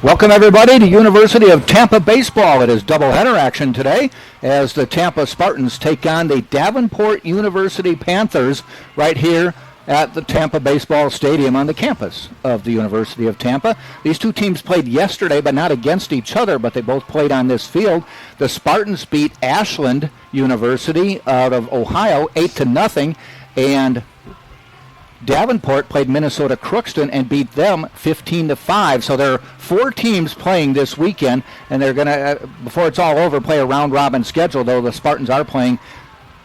Welcome, everybody, to University of Tampa Baseball. It is doubleheader action today as the Tampa Spartans take on the Davenport University Panthers right here at the Tampa Baseball Stadium on the campus of the University of Tampa. These two teams played yesterday, but not against each other, but they both played on this field. The Spartans beat Ashland University out of Ohio 8-0, and Davenport played Minnesota Crookston and beat them 15-5. So there are four teams playing this weekend, and they're going to, before it's all over, play a round-robin schedule, though the Spartans are playing,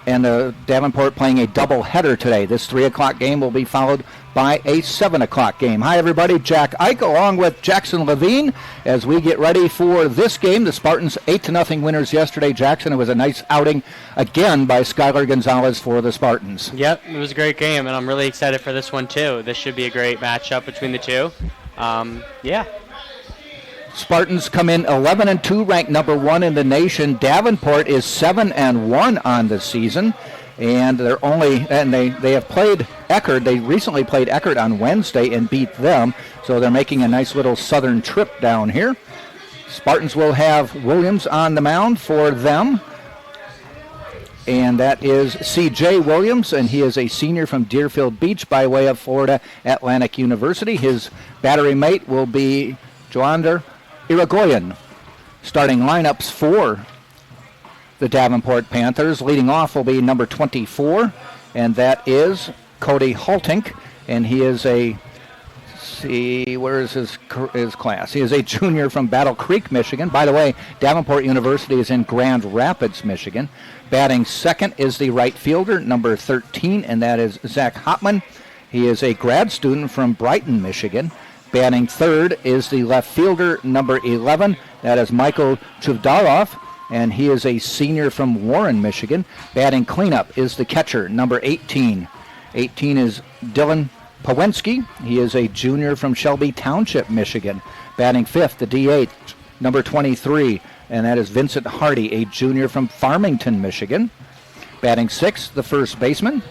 and the Davenport playing a doubleheader today. This 3 o'clock game will be followed by a 7 o'clock game. Hi, everybody. Jack Ike along with Jackson Levine as we get ready for this game. The Spartans 8-0 winners yesterday. Jackson, it was a nice outing again by Skylar Gonzalez for the Spartans. Yep, it was a great game, and I'm really excited for this one, too. This should be a great matchup between the two. Yeah. Spartans come in 11-2, ranked number 1 in the nation. Davenport is 7-1 on the season, and they have played Eckerd. They recently played Eckerd on Wednesday and beat them, so they're making a nice little southern trip down here. Spartans will have Williams on the mound for them, and that is C.J. Williams, and he is a senior from Deerfield Beach by way of Florida Atlantic University. His battery mate will be Joander Irigoyen. Starting lineups for the Davenport Panthers. Leading off will be number 24, and that is Cody Haltink, and he is where is his class? He is a junior from Battle Creek, Michigan. By the way, Davenport University is in Grand Rapids, Michigan. Batting second is the right fielder, number 13, and that is Zach Hopman. He is a grad student from Brighton, Michigan. Batting third is the left fielder, number 11. That is Michael Chuvdarov, and he is a senior from Warren, Michigan. Batting cleanup is the catcher, number 18. 18 is Dylan Pawensky. He is a junior from Shelby Township, Michigan. Batting fifth, the DH, number 23, and that is Vincent Hardy, a junior from Farmington, Michigan. Batting sixth, the first baseman,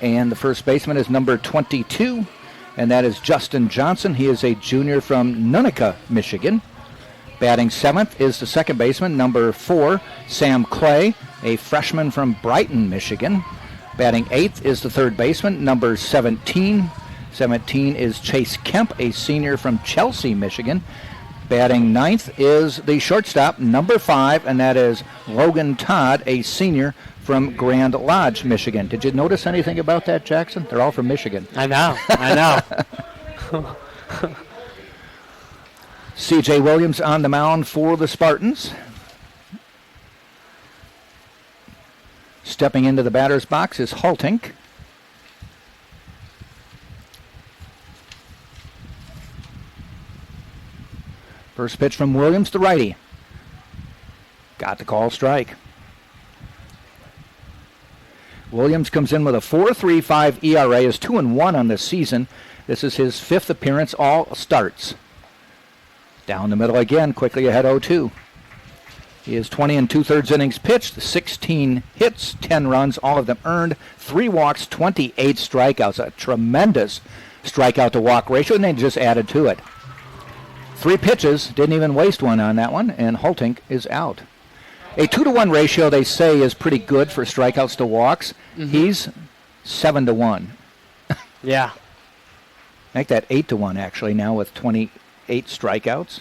and the first baseman is number 22, and that is Justin Johnson. He is a junior from Nunica, Michigan. Batting seventh is the second baseman, number 4, Sam Clay, a freshman from Brighton, Michigan. Batting eighth is the third baseman, number 17. 17 is Chase Kemp, a senior from Chelsea, Michigan. Batting ninth is the shortstop, number 5, and that is Logan Todd, a senior from Grand Lodge, Michigan. Did you notice anything about that, Jackson? They're all from Michigan. I know. C.J. Williams on the mound for the Spartans. Stepping into the batter's box is Haltink. First pitch from Williams, the righty. Got the call strike. Williams comes in with a 4.35 ERA, is 2-1 on the season. This is his 5th appearance, all starts. Down the middle again, quickly ahead 0-2. He is 20 2/3 innings pitched, 16 hits, 10 runs, all of them earned, 3 walks, 28 strikeouts, a tremendous strikeout to walk ratio, and they just added to it. 3 pitches, didn't even waste one on that one, and Haltink is out. A 2-to-1 ratio, they say, is pretty good for strikeouts to walks. Mm-hmm. He's 7-1. Yeah. Make that 8-1, actually, now with 28 strikeouts.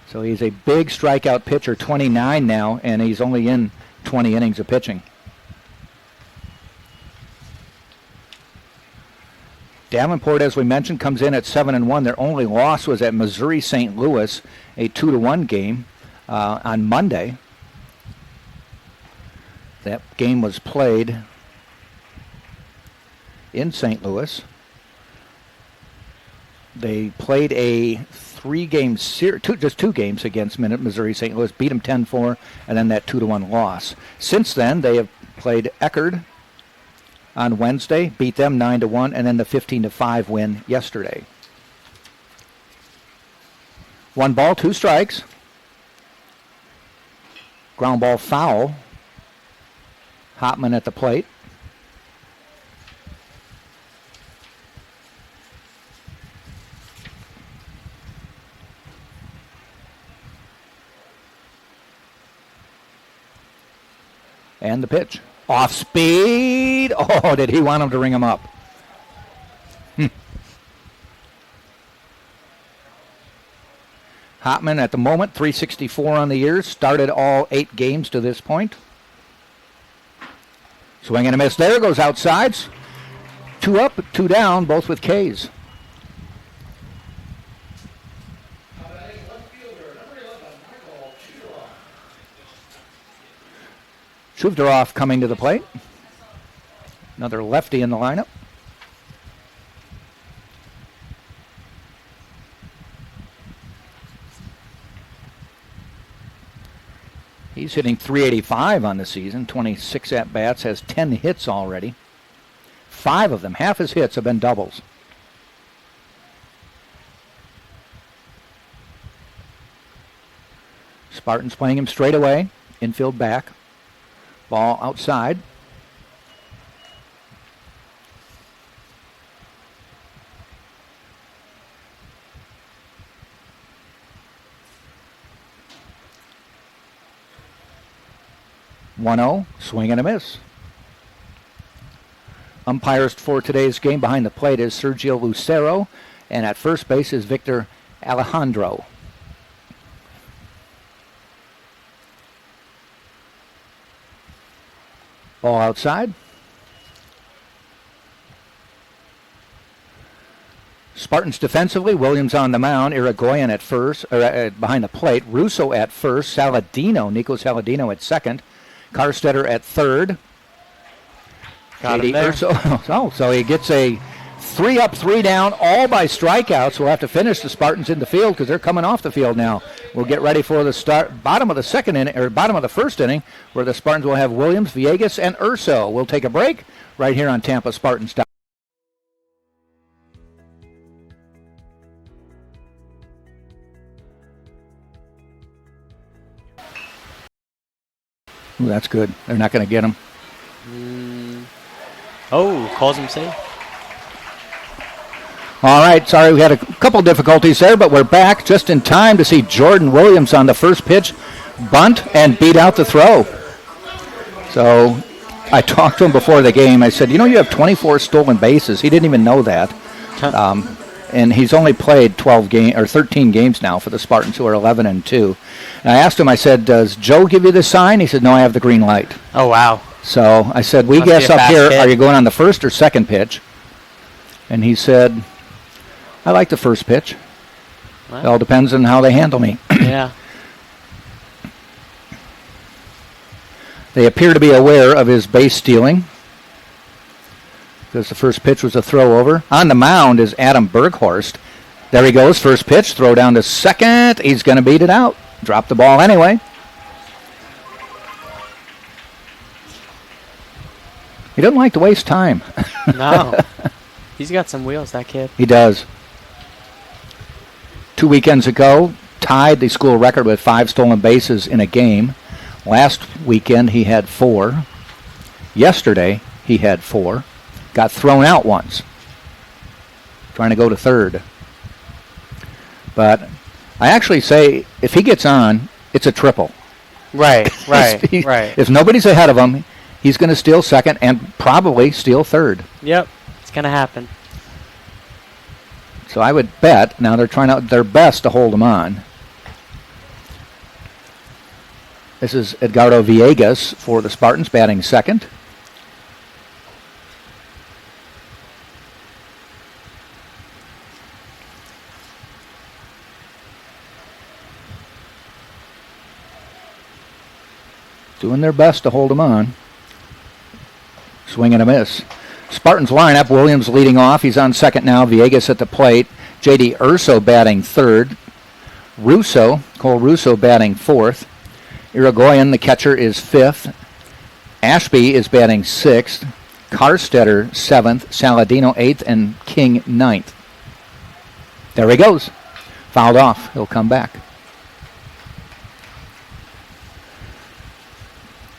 So he's a big strikeout pitcher, 29 now, and he's only in 20 innings of pitching. Davenport, as we mentioned, comes in at 7-1. Their only loss was at Missouri St. Louis, a 2-1 game on Monday. That game was played in St. Louis. They played a 3-game series, just 2 games against Missouri St. Louis, beat them 10-4, and then that 2-1 loss. Since then, they have played Eckerd on Wednesday, beat them 9-1, and then the 15-5 win yesterday. 1 ball, 2 strikes. Ground ball foul. Hopman at the plate. And the pitch. Off speed. Oh, did he want him to ring him up? Hotman at the moment, 364 on the year. Started all 8 games to this point. Swing and a miss there. Goes outside. 2 up, 2 down, both with Ks. Shuvdarov coming to the plate. Another lefty in the lineup. He's hitting .385 on the season, 26 at-bats, has 10 hits already. 5 of them, half his hits have been doubles. Spartans playing him straight away, infield back. Ball outside. .1-0, swing and a miss. Umpires for today's game behind the plate is Sergio Lucero, and at first base is Victor Alejandro. Ball outside. Spartans defensively, Williams on the mound, Irigoyen at first, behind the plate, Russo at first, Nico Saladino at second, Karstetter at third. Got him there. So he gets a 3 up, 3 down, all by strikeouts. We'll have to finish the Spartans in the field because they're coming off the field now. We'll get ready for the bottom of the second inning, or bottom of the first inning, where the Spartans will have Williams, Villegas, and Urso. We'll take a break right here on Tampa Spartans. Ooh, that's good. They're not going to get him. Oh, calls him safe. All right, sorry we had a couple difficulties there, but we're back just in time to see Jordan Williams on the first pitch bunt and beat out the throw. So I talked to him before the game. I said, you have 24 stolen bases. He didn't even know that. And he's only played 13 games now for the Spartans, who are 11-2. And I asked him, I said, does Joe give you the sign? He said, no, I have the green light. Oh, wow. So I said, we guess up here, are you going on the first or second pitch? And he said, I like the first pitch. Wow. It all depends on how they handle me. Yeah. They appear to be aware of his base stealing, because the first pitch was a throw over. On the mound is Adam Berghorst. There he goes, first pitch, throw down to second. He's going to beat it out. Drop the ball anyway. He doesn't like to waste time. No. He's got some wheels, that kid. He does. 2 weekends ago, tied the school record with 5 stolen bases in a game. Last weekend, he had 4. Yesterday, he had 4. Got thrown out once, trying to go to third. But I actually say if he gets on, it's a triple. Right. If nobody's ahead of him, he's going to steal second and probably steal third. Yep, it's going to happen. So I would bet, now they're trying out their best to hold him on. This is Edgardo Villegas for the Spartans, batting second. Doing their best to hold him on. Swing and a miss. Spartans lineup, Williams leading off. He's on second now. Villegas at the plate. J.D. Urso batting third. Cole Russo batting fourth. Irigoyen, the catcher, is fifth. Ashby is batting sixth. Karstetter, seventh. Saladino, eighth. And King, ninth. There he goes. Fouled off. He'll come back.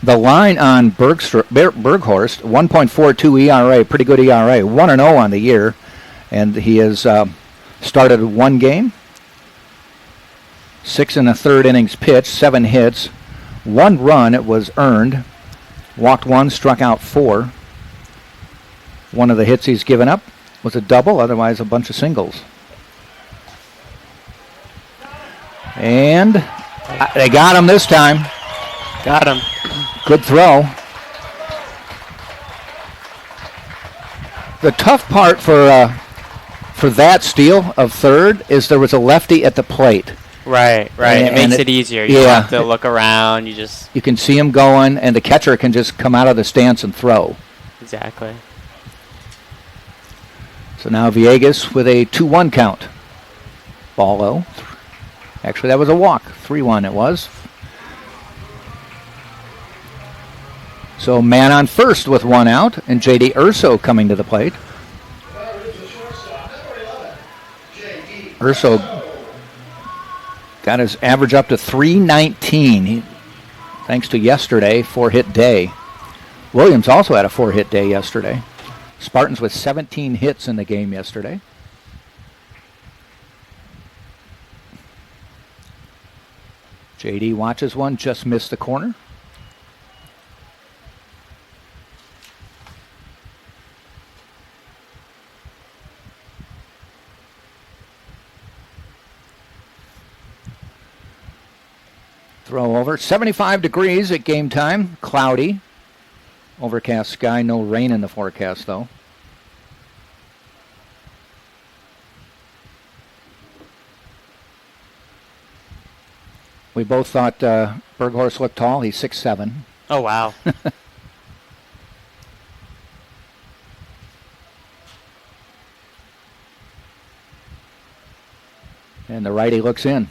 The line on Berghorst, 1.42 ERA, pretty good ERA, 1-0 on the year, and he has started 1 game, 6 1/3 innings pitched, 7 hits, 1 run it was earned, Walked 1, struck out 4. One of the hits he's given up was a double, otherwise a bunch of singles. And they got him this time. Got him. Good throw. The tough part for that steal of third is there was a lefty at the plate. Right. It makes it easier. You don't have to look around. You can see him going, and the catcher can just come out of the stance and throw. Exactly. So now Villegas with a 2-1 count. Ball low. Actually, that was a walk. 3-1 it was. So man on first with 1 out, and J.D. Urso coming to the plate. Urso got his average up to 319, thanks to yesterday, 4-hit day. Williams also had a 4-hit day yesterday. Spartans with 17 hits in the game yesterday. J.D. watches one, just missed the corner. Throw over. 75 degrees at game time. Cloudy. Overcast sky. No rain in the forecast, though. We both thought Berghorst looked tall. He's 6'7". Oh, wow. And the righty looks in.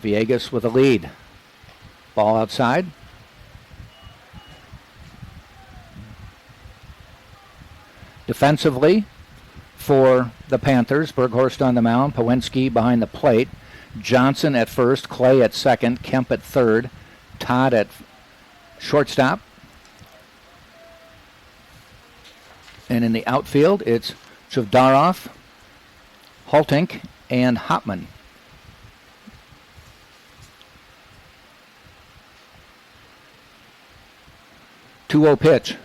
Villegas with a lead. Ball outside. Defensively for the Panthers, Berghorst on the mound, Pawinski behind the plate, Johnson at first, Clay at second, Kemp at third, Todd at shortstop. And in the outfield, it's Chavdarov, Haltink, and Hopman. 2-0 pitch.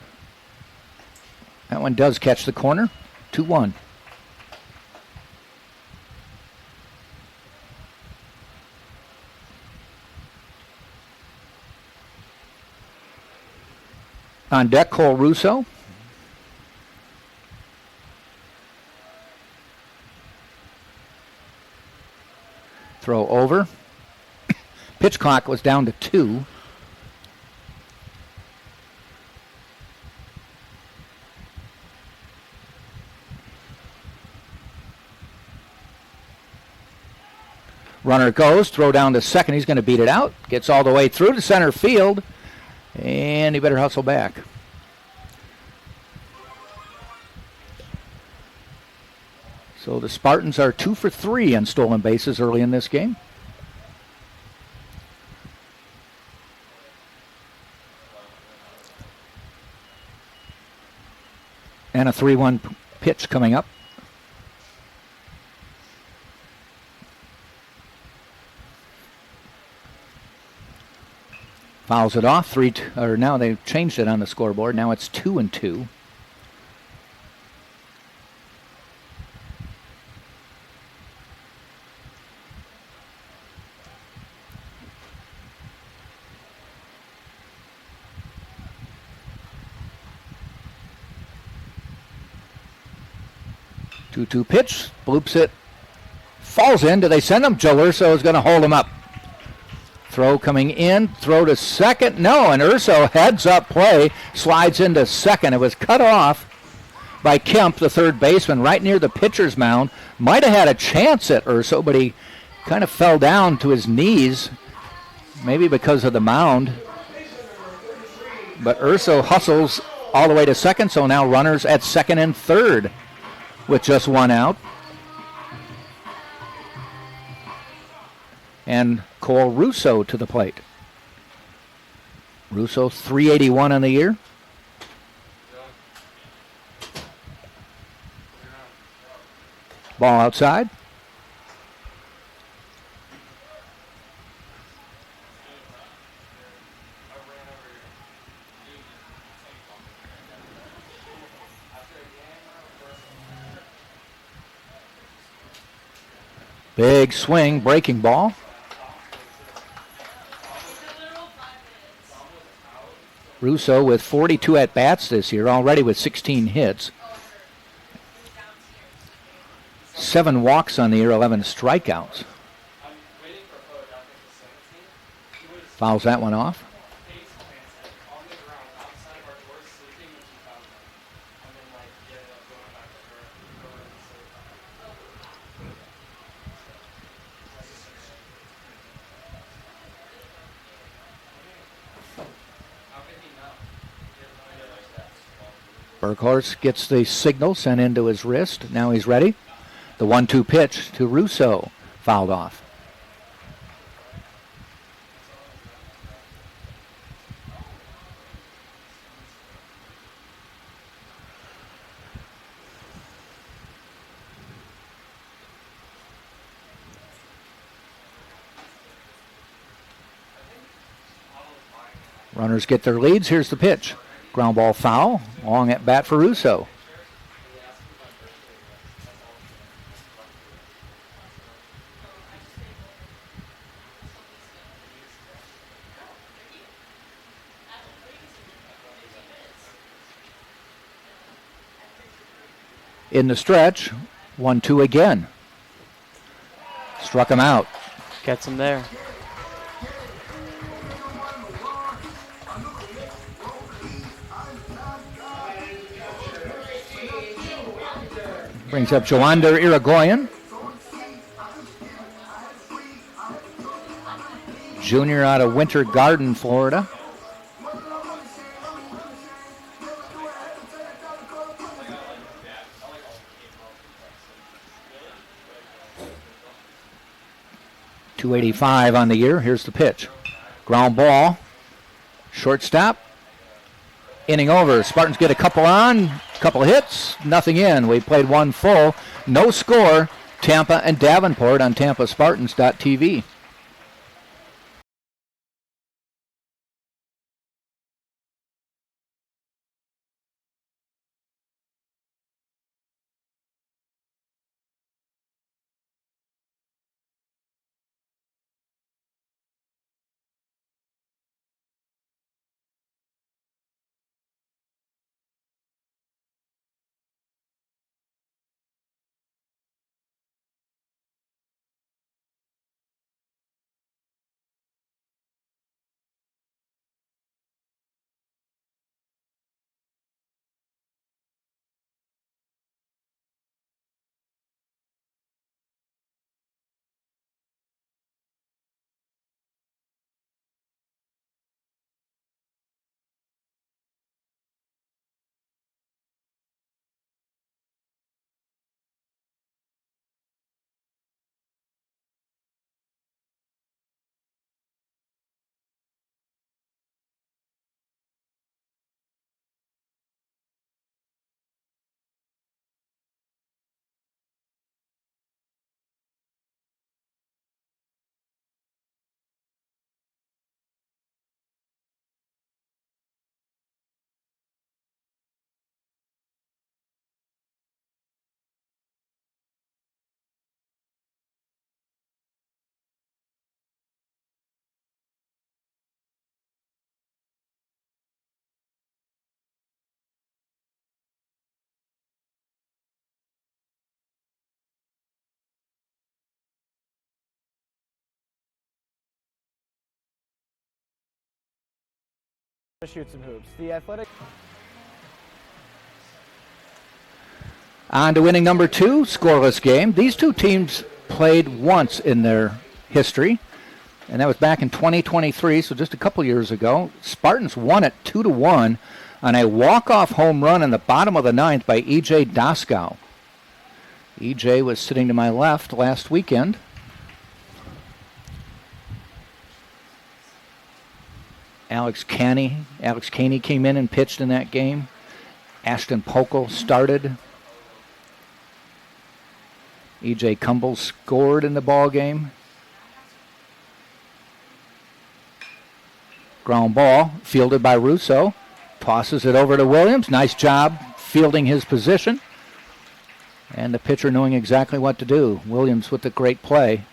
That one does catch the corner. 2-1. On deck, Cole Russo. Throw over. Pitch clock was down to 2. Runner goes, throw down to second. He's going to beat it out. Gets all the way through to center field. And he better hustle back. So the Spartans are 2 for 3 on stolen bases early in this game. And a 3-1 pitch coming up. Fouls it off. Now they've changed it on the scoreboard. Now it's 2-2. Two pitch, bloops it, falls in. Do they send him? Joe Urso is going to hold him up. Throw coming in, throw to second. No, and Urso heads up play, slides into second. It was cut off by Kemp, the third baseman, right near the pitcher's mound. Might have had a chance at Urso, but he kind of fell down to his knees, maybe because of the mound. But Urso hustles all the way to second, so now runners at second and third with just 1 out. And Cole Russo to the plate. Russo, 381 on the year. Ball outside. Big swing, breaking ball. Russo with 42 at-bats this year, already with 16 hits. 7 walks on the year, 11 strikeouts. Fouls that one off. Burkhorst gets the signal sent into his wrist. Now he's ready. The 1-2 pitch to Russo. Fouled off. Runners get their leads. Here's the pitch. Ground ball foul. Long at bat for Russo. In the stretch, 1-2 again. Struck him out. Gets him there. Brings up Joander Irigoyen. Junior out of Winter Garden, Florida. .285 on the year. Here's the pitch. Ground ball. Shortstop. Inning over. Spartans get a couple on. Couple of hits. Nothing in. We played one full. No score. Tampa and Davenport on TampaSpartans.tv. Shoot some hoops. The Athletic. On to winning number 2, scoreless game. These two teams played once in their history, and that was back in 2023, so just a couple years ago. Spartans won it 2-1 on a walk-off home run in the bottom of the 9th by E.J. Doskow. E.J. was sitting to my left last weekend. Alex Caney came in and pitched in that game. Ashton Pokel started. E.J. Cumble scored in the ball game. Ground ball fielded by Russo. Tosses it over to Williams. Nice job fielding his position. And the pitcher knowing exactly what to do. Williams with the great play.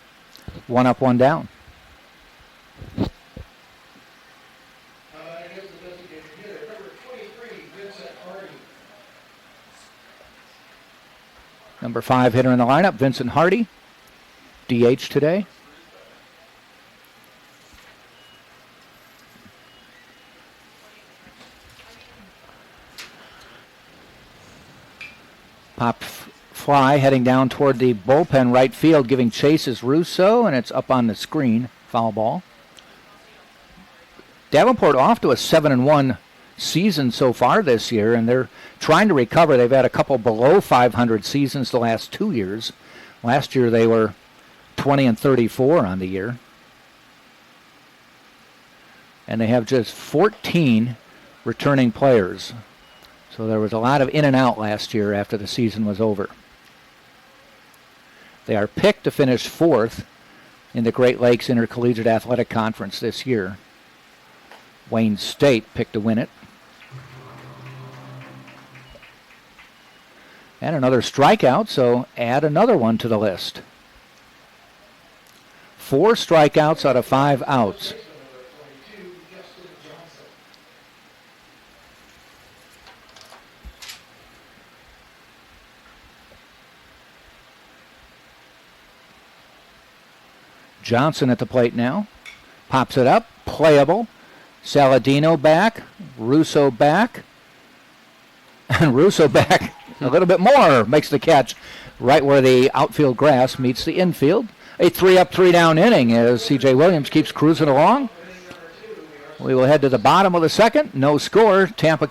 1 up, 1 down. Number 5 hitter in the lineup, Vincent Hardy. DH today. Pop fly heading down toward the bullpen right field, giving chase is Russo, and it's up on the screen. Foul ball. Davenport off to a 7-1 season so far this year, and they're trying to recover. They've had a couple below 500 seasons the last 2 years. Last year they were 20-34 on the year. And they have just 14 returning players. So there was a lot of in and out last year after the season was over. They are picked to finish 4th in the Great Lakes Intercollegiate Athletic Conference this year. Wayne State picked to win it. And another strikeout, so add another one to the list. 4 strikeouts out of 5 outs. Johnson at the plate now. Pops it up. Playable. Saladino back. Russo back. And Russo back a little bit more. Makes the catch right where the outfield grass meets the infield. A 3-up, 3-down inning as C.J. Williams keeps cruising along. We will head to the bottom of the second. No score. Tampa.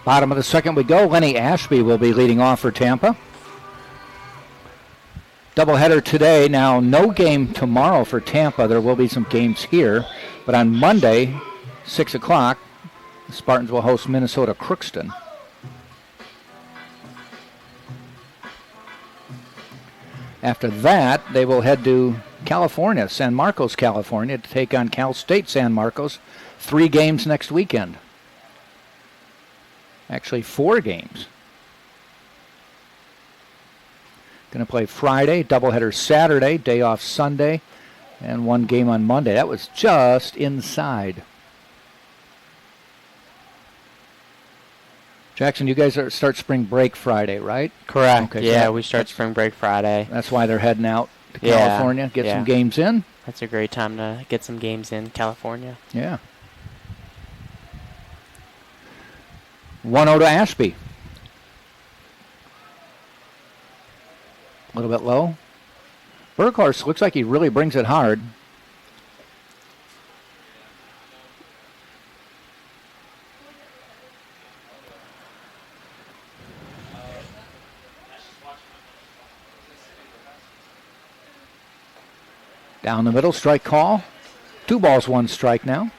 Bottom of the second we go. Lenny Ashby will be leading off for Tampa. Doubleheader today. Now, no game tomorrow for Tampa. There will be some games here. But on Monday, 6 o'clock, the Spartans will host Minnesota Crookston. After that, they will head to California, San Marcos, California, to take on Cal State San Marcos. 3 games next weekend. Actually, 4 games. Going to play Friday, doubleheader Saturday, day off Sunday, and 1 game on Monday. That was just inside. Jackson, you guys start spring break Friday, right? Correct. Okay, yeah, so we start spring break Friday. That's why they're heading out to California, get some games in. That's a great time to get some games in California. Yeah. 1-0 to Ashby. A little bit low. Burkhorst looks like he really brings it hard. Down the middle, strike call. 2 balls, 1 strike now.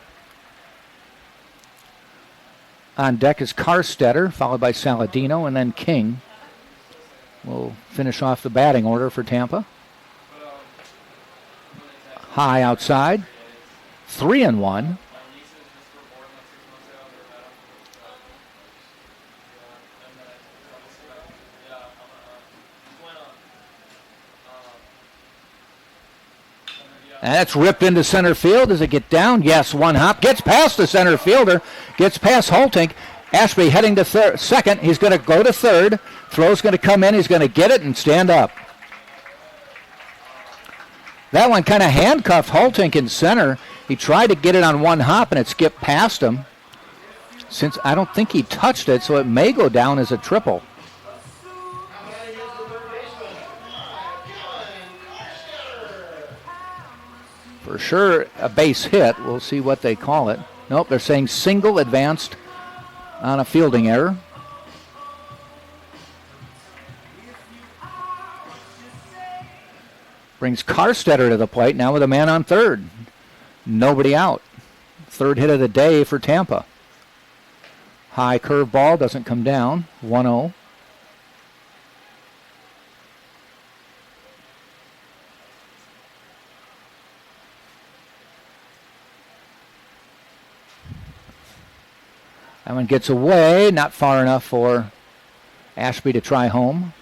On deck is Karstetter, followed by Saladino, and then King will finish off the batting order for Tampa. High outside, 3-1. And that's ripped into center field. Does it get down? Yes, 1 hop. Gets past the center fielder. Gets past Holtink. Ashby heading to second. He's going to go to third. Throw's going to come in. He's going to get it and stand up. That one kind of handcuffed Holtink in center. He tried to get it on 1 hop, and it skipped past him. Since I don't think he touched it, so it may go down as a triple. For sure, a base hit. We'll see what they call it. Nope, they're saying single advanced on a fielding error. Brings Karstetter to the plate now with a man on third. Nobody out. Third hit of the day for Tampa. High curve ball doesn't come down. 1-0. That one gets away, not far enough for Ashby to try home.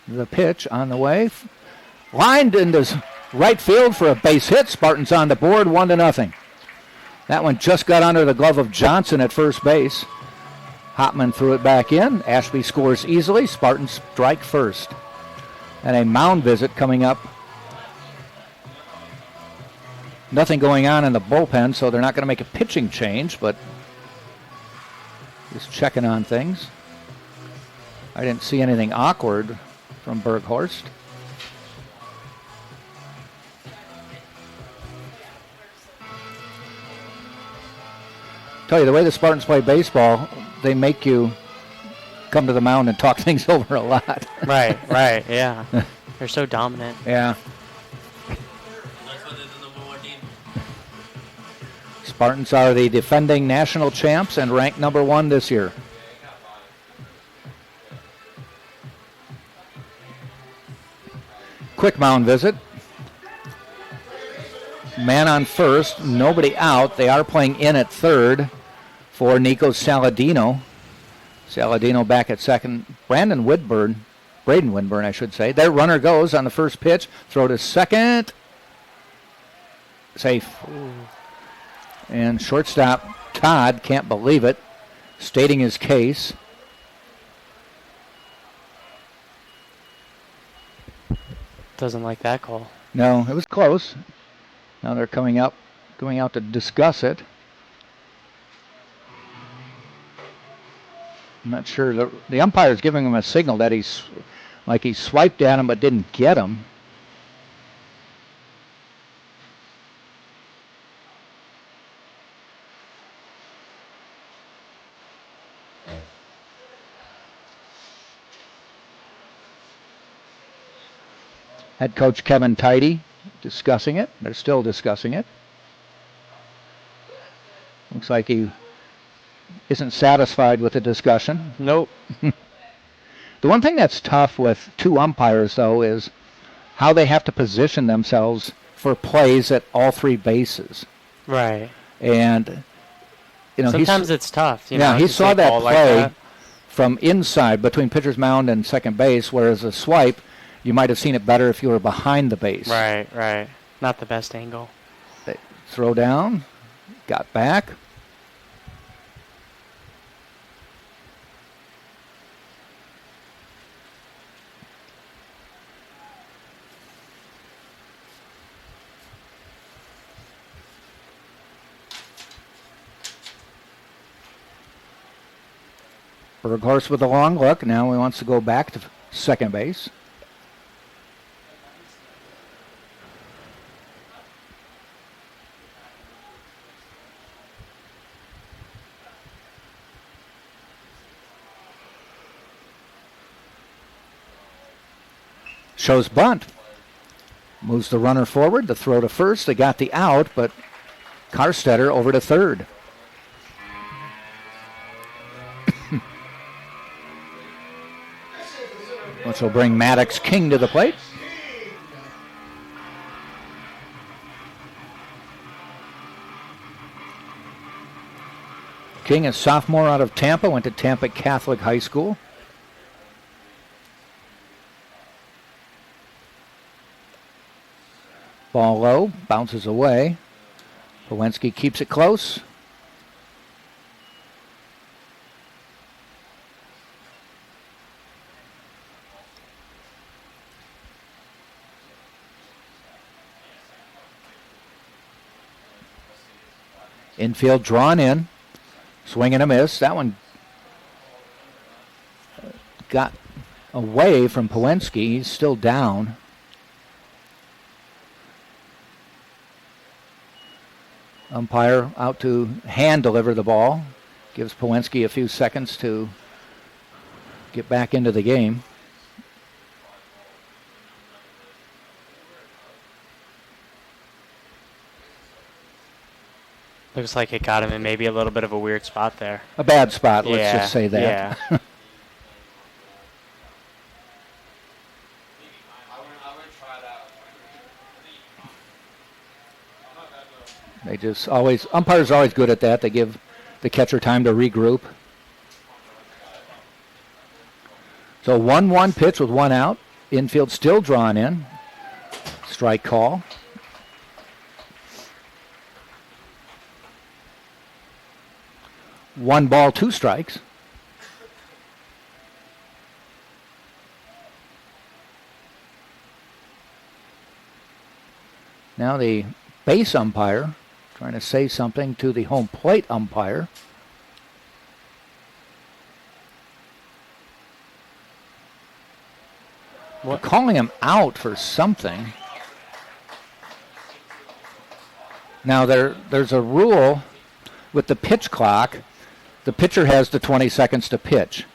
The pitch on the way. Lined into right field for a base hit. Spartans on the board, 1-0. That one just got under the glove of Johnson at first base. Hopman threw it back in. Ashby scores easily. Spartans strike first. And a mound visit coming up. Nothing going on in the bullpen, so they're not going to make a pitching change, but just checking on things. I didn't see anything awkward from Berghorst. Tell you, the way the Spartans play baseball, they make you come to the mound and talk things over a lot. Right, yeah. They're so dominant. Yeah. Spartans are the defending national champs and ranked number 1 this year. Quick mound visit. Man on first, nobody out. They are playing in at third for Nico Saladino. Saladino back at second. Braden Whitburn, I should say. Their runner goes on the first pitch. Throw to second. Safe. And shortstop Todd can't believe it, stating his case. Doesn't like that call. No, it was close. Now they're going out to discuss it. I'm not sure. The umpire's giving him a signal that he swiped at him but didn't get him. Head coach Kevin Tidy discussing it. They're still discussing it. Looks like he isn't satisfied with the discussion. Nope. The one thing that's tough with 2 umpires, though, is how they have to position themselves for plays at all 3 bases. Right. And, sometimes it's tough. He saw that play from inside between pitcher's mound and second base, whereas a swipe, you might have seen it better if you were behind the base. Right. Not the best angle. They throw down, got back. Berghorst with a long look. Now he wants to go back to second base. Shows bunt. Moves the runner forward. The throw to first. They got the out, but Karstetter over to third. Which will bring Maddox King to the plate. King is sophomore out of Tampa, went to Tampa Catholic High School. Ball low, bounces away. Pawlenski keeps it close. Infield drawn in. Swing and a miss. That one got away from Pawlenski. He's still down. Umpire out to hand deliver the ball. Gives Pawlenski a few seconds to get back into the game. Looks like it got him in maybe a little bit of a weird spot there. A bad spot, let's just say that. Yeah. They just always, umpires are always good at that. They give the catcher time to regroup. So 1-1 pitch with one out. Infield still drawn in. Strike call. One ball, two strikes. Now the base umpire trying to say something to the home plate umpire. We're calling him out for something. Now there's a rule with the pitch clock. The pitcher has the 20 seconds to pitch.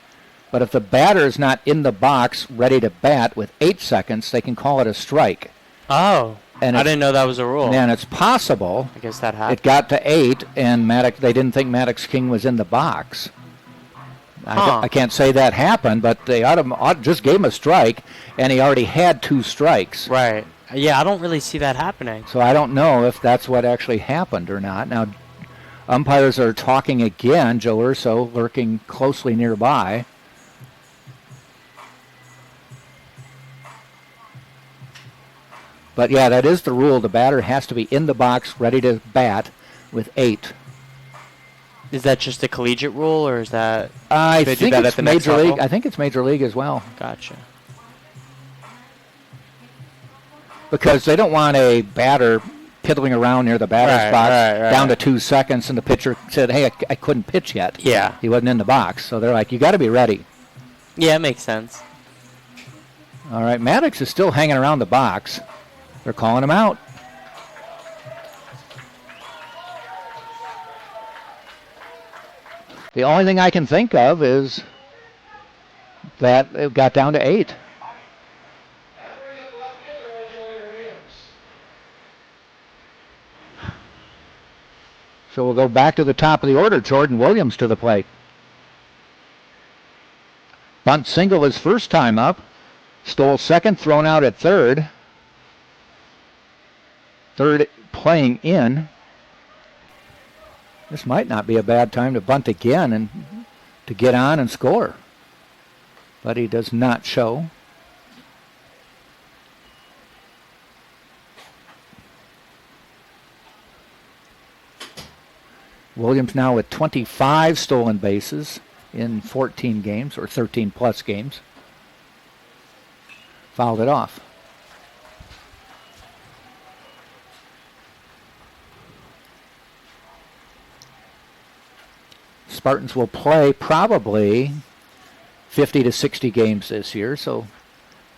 But if the batter is not in the box ready to bat with 8 seconds, they can call it a strike. Oh, and I didn't know that was a rule. And it's possible. I guess that happened. It got to 8, and they didn't think Maddox King was in the box. I can't say that happened, but they just gave him a strike, and he already had 2 strikes. Right. Yeah, I don't really see that happening. So I don't know if that's what actually happened or not. Now, umpires are talking again. Joe Urso lurking closely nearby. But yeah, that is the rule. The batter has to be in the box ready to bat with 8. Is that just a collegiate rule, or is that? I think that it's at the next major league. level? I think it's major league as well. Gotcha. Because they don't want a batter piddling around near the batter's box down to 2 seconds, and the pitcher said, "Hey, I couldn't pitch yet." Yeah. He wasn't in the box, so they're like, "You got to be ready." Yeah, it makes sense. All right, Maddox is still hanging around the box. They're calling him out. The only thing I can think of is that it got down to 8. So we'll go back to the top of the order. Jordan Williams to the plate. Bunt single his first time up. Stole second, thrown out at third. Third playing in. This might not be a bad time to bunt again and to get on and score. But he does not show. Williams now with 25 stolen bases in 14 games, or 13 plus games. Fouled it off. Spartans will play probably 50 to 60 games this year, so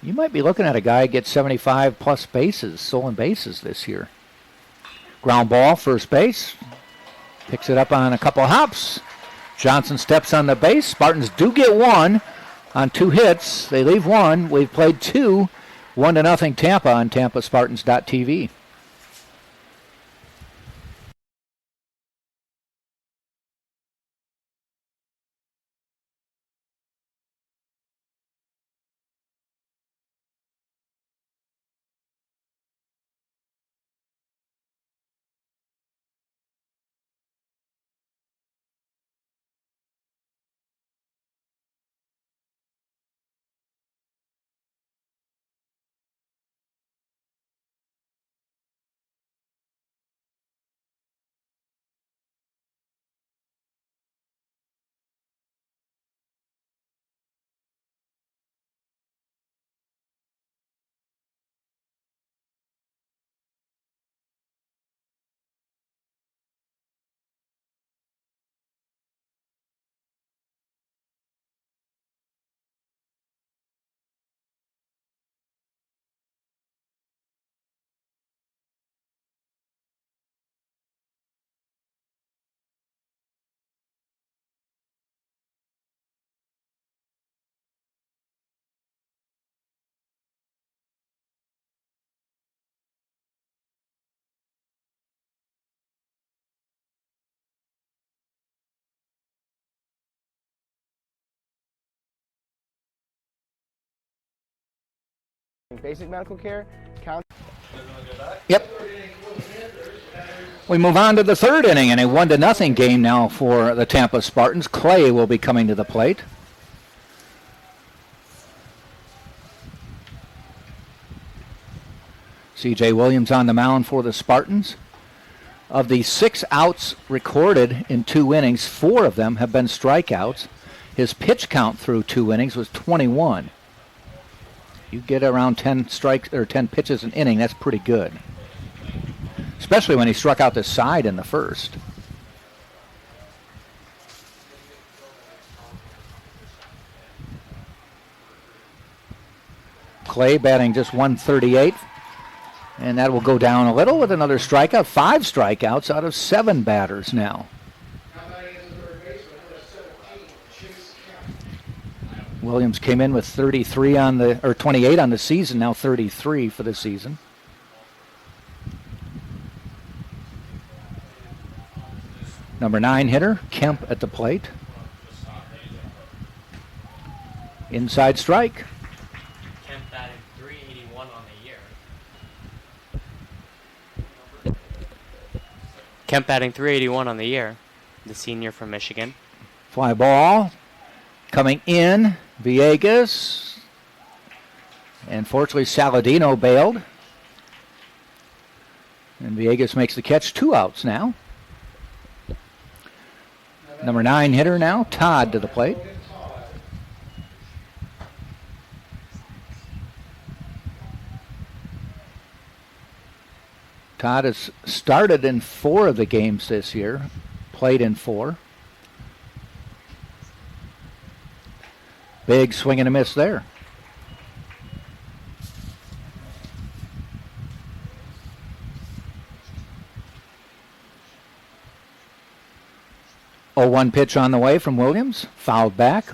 you might be looking at a guy get 75 plus bases, stolen bases this year. Ground ball, first base. Picks it up on a couple hops. Johnson steps on the base. Spartans do get one on 2 hits. They leave one. We've played 2. 1-0 Tampa on TampaSpartans.tv. Basic medical care, count. Yep. We move on to the third inning and a 1-0 game now for the Tampa Spartans. Clay will be coming to the plate. C.J. Williams on the mound for the Spartans. Of the 6 outs recorded in 2 innings, 4 of them have been strikeouts. His pitch count through 2 innings was 21. You get around 10 strikes or 10 pitches an inning, that's pretty good. Especially when he struck out the side in the first. Clay batting just 138. And that will go down a little with another strikeout. 5 strikeouts out of 7 batters now. Williams came in with 33 on the, or 28 on the season, now 33 for the season. Number 9 hitter, Kemp at the plate. Inside strike. Kemp batting 381 on the year. Kemp batting 381 on the year, the senior from Michigan. Fly ball coming in, Villegas. And fortunately, Saladino bailed. And Villegas makes the catch, 2 outs now. Number 9 hitter now, Todd to the plate. Todd has started in 4 of the games this year, played in 4. Big swing and a miss there. Oh, 1 pitch on the way from Williams. Fouled back.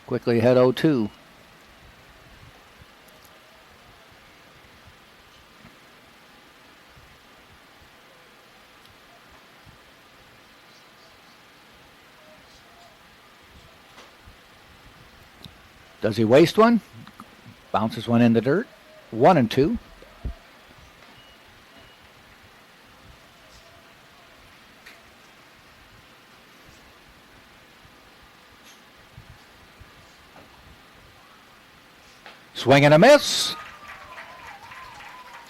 Quickly ahead 0-2. Does he waste one? Bounces one in the dirt. 1-2. Swing and a miss.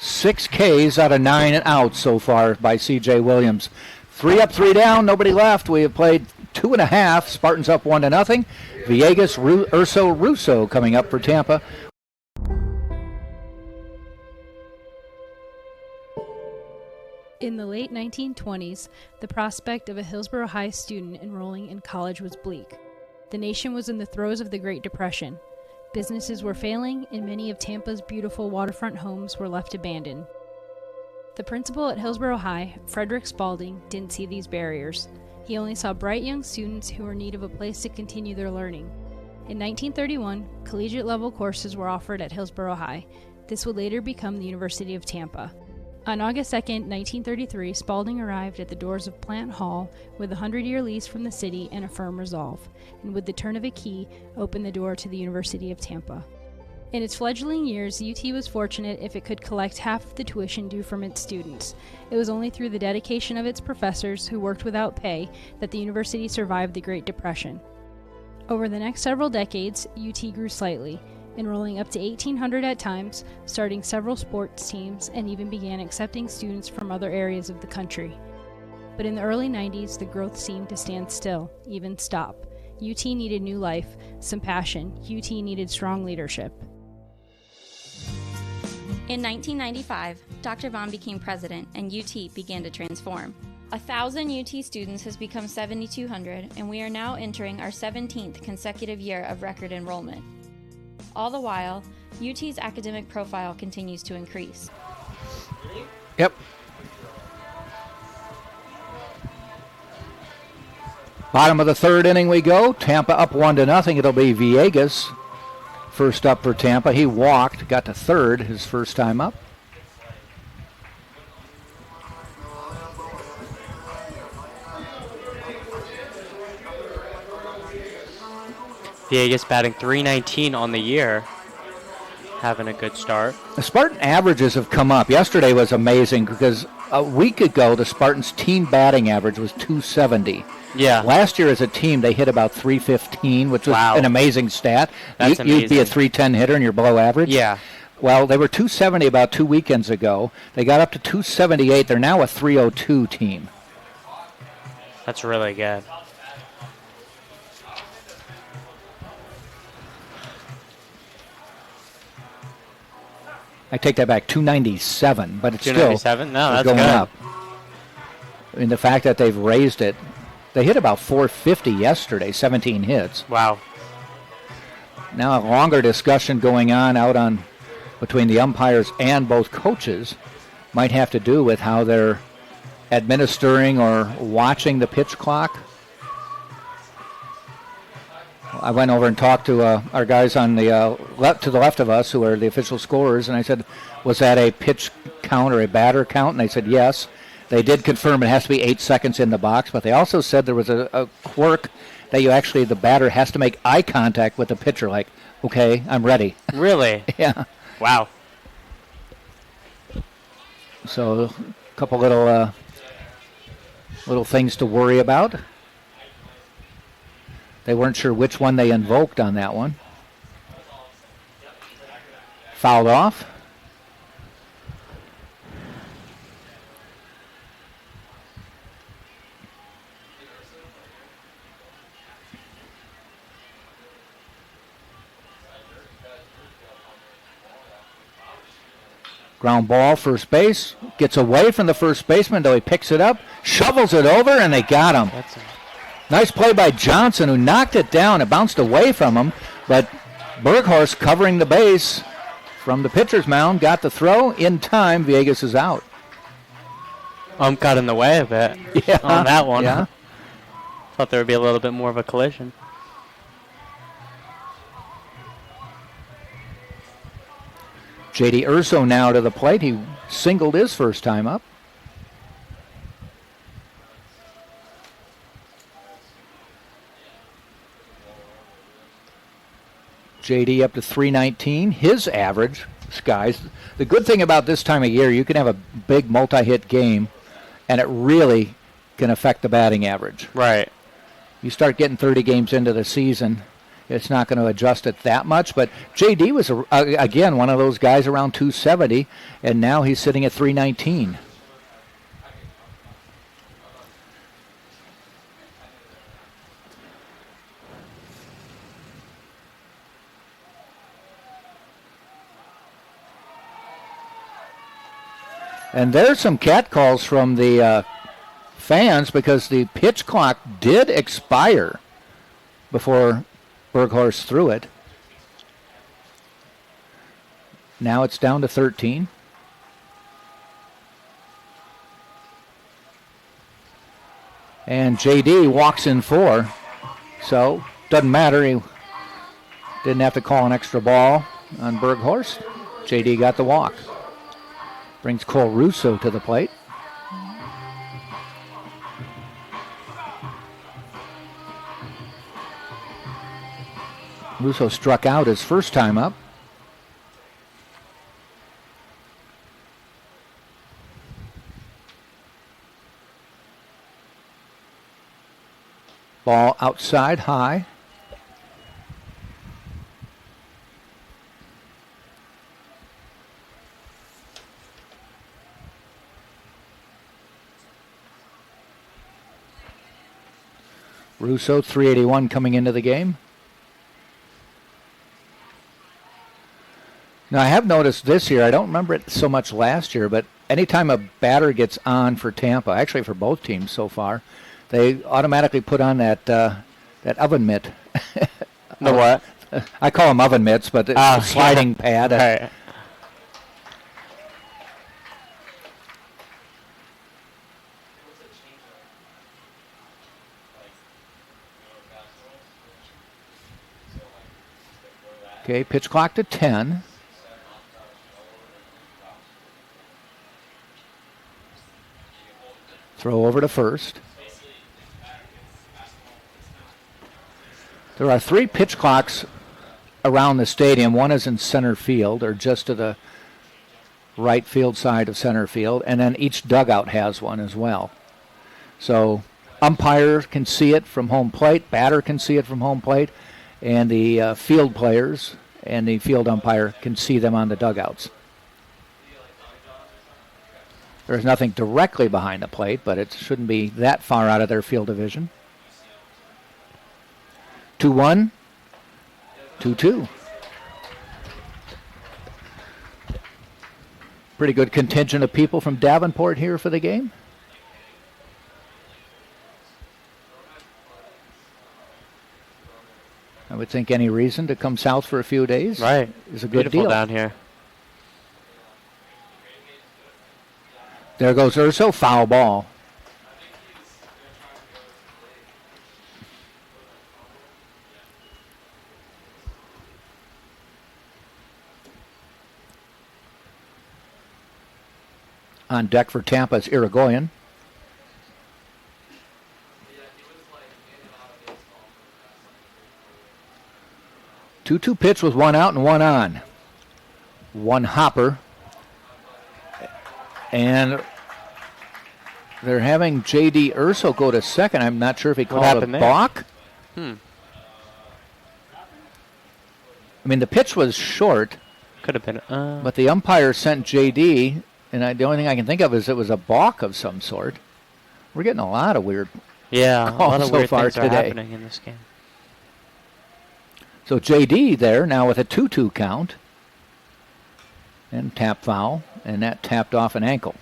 6 Ks out of 9 outs so far by C.J. Williams. 3 up, 3 down, nobody left. We have played 2.5. Spartans up 1-0. Villegas, Urso, Russo coming up for Tampa. In the late 1920s, the prospect of a Hillsborough High student enrolling in college was bleak. The nation was in the throes of the Great Depression. Businesses were failing, and many of Tampa's beautiful waterfront homes were left abandoned. The principal at Hillsborough High, Frederick Spalding, didn't see these barriers. He only saw bright young students who were in need of a place to continue their learning. In 1931, collegiate level courses were offered at Hillsborough High. This would later become the University of Tampa. On August 2, 1933, Spalding arrived at the doors of Plant Hall with a 100-year lease from the city and a firm resolve, and with the turn of a key, opened the door to the University of Tampa. In its fledgling years, UT was fortunate if it could collect half of the tuition due from its students. It was only through the dedication of its professors, who worked without pay, that the university survived the Great Depression. Over the next several decades, UT grew slightly, enrolling up to 1,800 at times, starting several sports teams, and even began accepting students from other areas of the country. But in the early 90s, the growth seemed to stand still, even stop. UT needed new life, some passion. UT needed strong leadership. In 1995, Dr. Vaughn became president and UT began to transform. 1,000 UT students has become 7,200, and we are now entering our 17th consecutive year of record enrollment. All the while, UT's academic profile continues to increase. Yep. Bottom of the third inning we go. Tampa up 1-0. It'll be Villegas first up for Tampa. He walked, got to third his first time up. Villegas batting .319 on the year. Having a good start. The Spartan averages have come up. Yesterday was amazing because a week ago the Spartans' team batting average was .270. Yeah. Last year as a team they hit about .315, which was an amazing stat. That's amazing. You'd be a .310 hitter and you're below average. Yeah. Well, they were .270 about 2 weekends ago. They got up to .278. They're now a .302 team. That's really good. I take that back, 297, but it's 297? No, that's going good. up. I mean, the fact that they've raised it, they hit about 450 yesterday, 17 hits. Wow. Now a longer discussion going on out on between the umpires and both coaches might have to do with how they're administering or watching the pitch clock. I went over and talked to our guys on the to the left of us, who are the official scorers, and I said, was that a pitch count or a batter count? And they said yes. They did confirm it has to be 8 seconds in the box, but they also said there was a quirk that the batter has to make eye contact with the pitcher, like, okay, I'm ready. Really? Yeah. Wow. So a couple little things to worry about. They weren't sure which one they invoked on that one. Fouled off. Ground ball, first base. Gets away from the first baseman, though he picks it up, shovels it over, and they got him. Nice play by Johnson, who knocked it down. It bounced away from him, but Berghorst, covering the base from the pitcher's mound, got the throw in time. Villegas is out. Got in the way of it on that one. Yeah. Thought there would be a little bit more of a collision. J.D. Urso now to the plate. He singled his first time up. J.D. up to 319. His average, Skies. The good thing about this time of year, you can have a big multi-hit game, and it really can affect the batting average. Right. You start getting 30 games into the season, it's not going to adjust it that much. But J.D. was, again, one of those guys around 270, and now he's sitting at 319. And there's some catcalls from the fans because the pitch clock did expire before Berghorst threw it. Now it's down to 13. And JD walks in 4. So doesn't matter. Didn't have to call an extra ball on Berghorst. JD got the walk. Brings Cole Russo to the plate. Russo struck out his first time up. Ball outside, high. Russo, 381 coming into the game. Now, I have noticed this year, I don't remember it so much last year, but anytime a batter gets on for Tampa, actually for both teams so far, they automatically put on that oven mitt. The what? I call them oven mitts, but it's a sliding pad. Right. Okay, pitch clock to 10. Throw over to first. There are 3 pitch clocks around the stadium. One is in center field, or just to the right field side of center field, and then each dugout has one as well. So umpire can see it from home plate, batter can see it from home plate, and the field players and the field umpire can see them on the dugouts. There's nothing directly behind the plate, but it shouldn't be that far out of their field of vision. 2-1, 2-2. Pretty good contingent of people from Davenport here for the game. I would think any reason to come south for a few days is a good Beautiful deal. Down here. There goes Urso, foul ball. On deck for Tampa is Irigoyen. Two pitch with 1 out and 1 on. 1 hopper. And they're having J.D. Urso go to second. I'm not sure if he called a balk. I mean, the pitch was short. Could have been. But the umpire sent J.D., and the only thing I can think of is it was a balk of some sort. We're getting a lot of weird calls a lot of weird so far things today. are happening in this game. So J.D. there now with a 2-2 count. And tap foul, and that tapped off an ankle.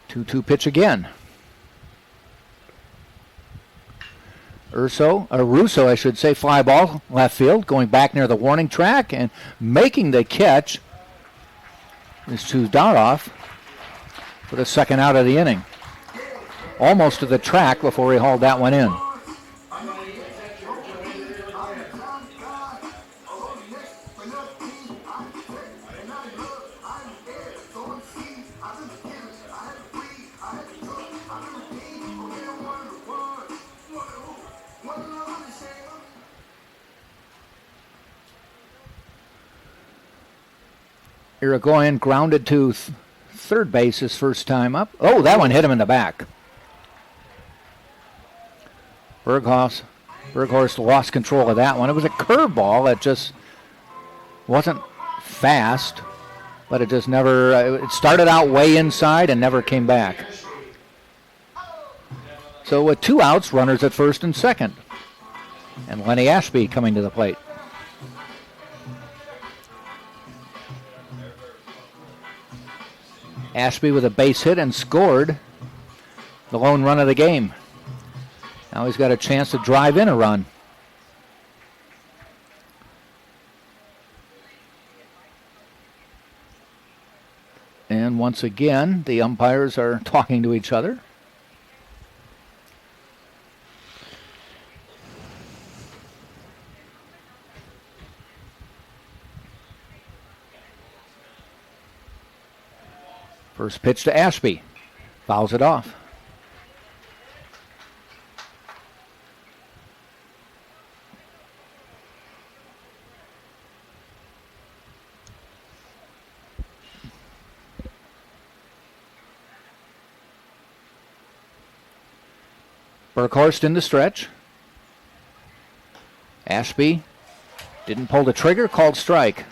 Two pitch again. Russo, I should say, fly ball, left field, going back near the warning track, and making the catch is Chuzdarov for the second out of the inning. Almost to the track before he hauled that one in. Irigoyen grounded to third base his first time up. Oh, that one hit him in the back. Berghorst lost control of that one. It was a curveball that just wasn't fast, but it just never, it started out way inside and never came back. So with 2 outs, runners at first and second. And Lenny Ashby coming to the plate. Ashby with a base hit and scored the lone run of the game. Now he's got a chance to drive in a run. And once again, the umpires are talking to each other. First pitch to Ashby. Fouls it off. Burkhorst in the stretch. Ashby didn't pull the trigger, called strike.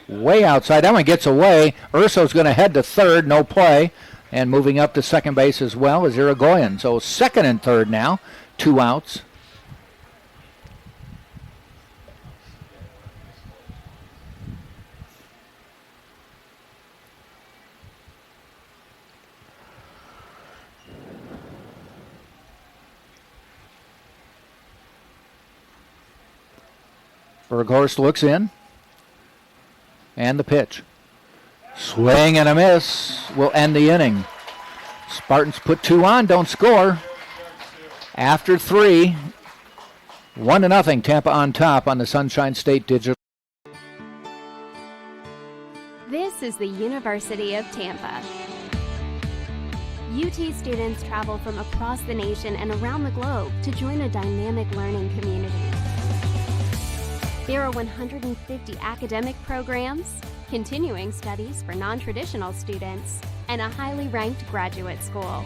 Way outside. That one gets away. Urso's going to head to third. No play. And moving up to second base as well is Irigoyen. So second and third now. 2 outs. Berghorst looks in. And the pitch. Swing and a miss will end the inning. Spartans put 2 on, don't score. After 3, 1-0, Tampa on top on the Sunshine State Digital. This is the University of Tampa. UT students travel from across the nation and around the globe to join a dynamic learning community. There are 150 academic programs, continuing studies for non-traditional students, and a highly ranked graduate school.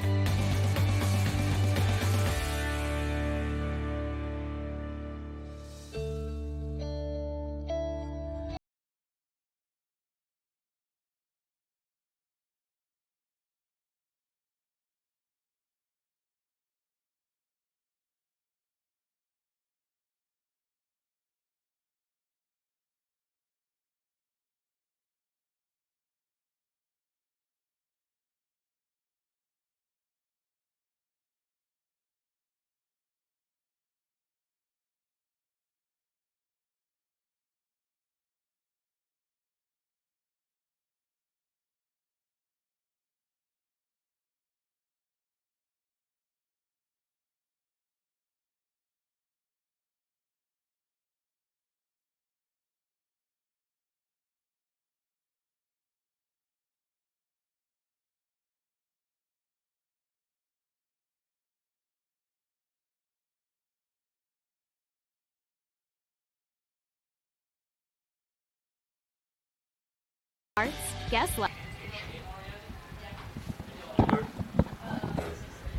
Arts, guest list.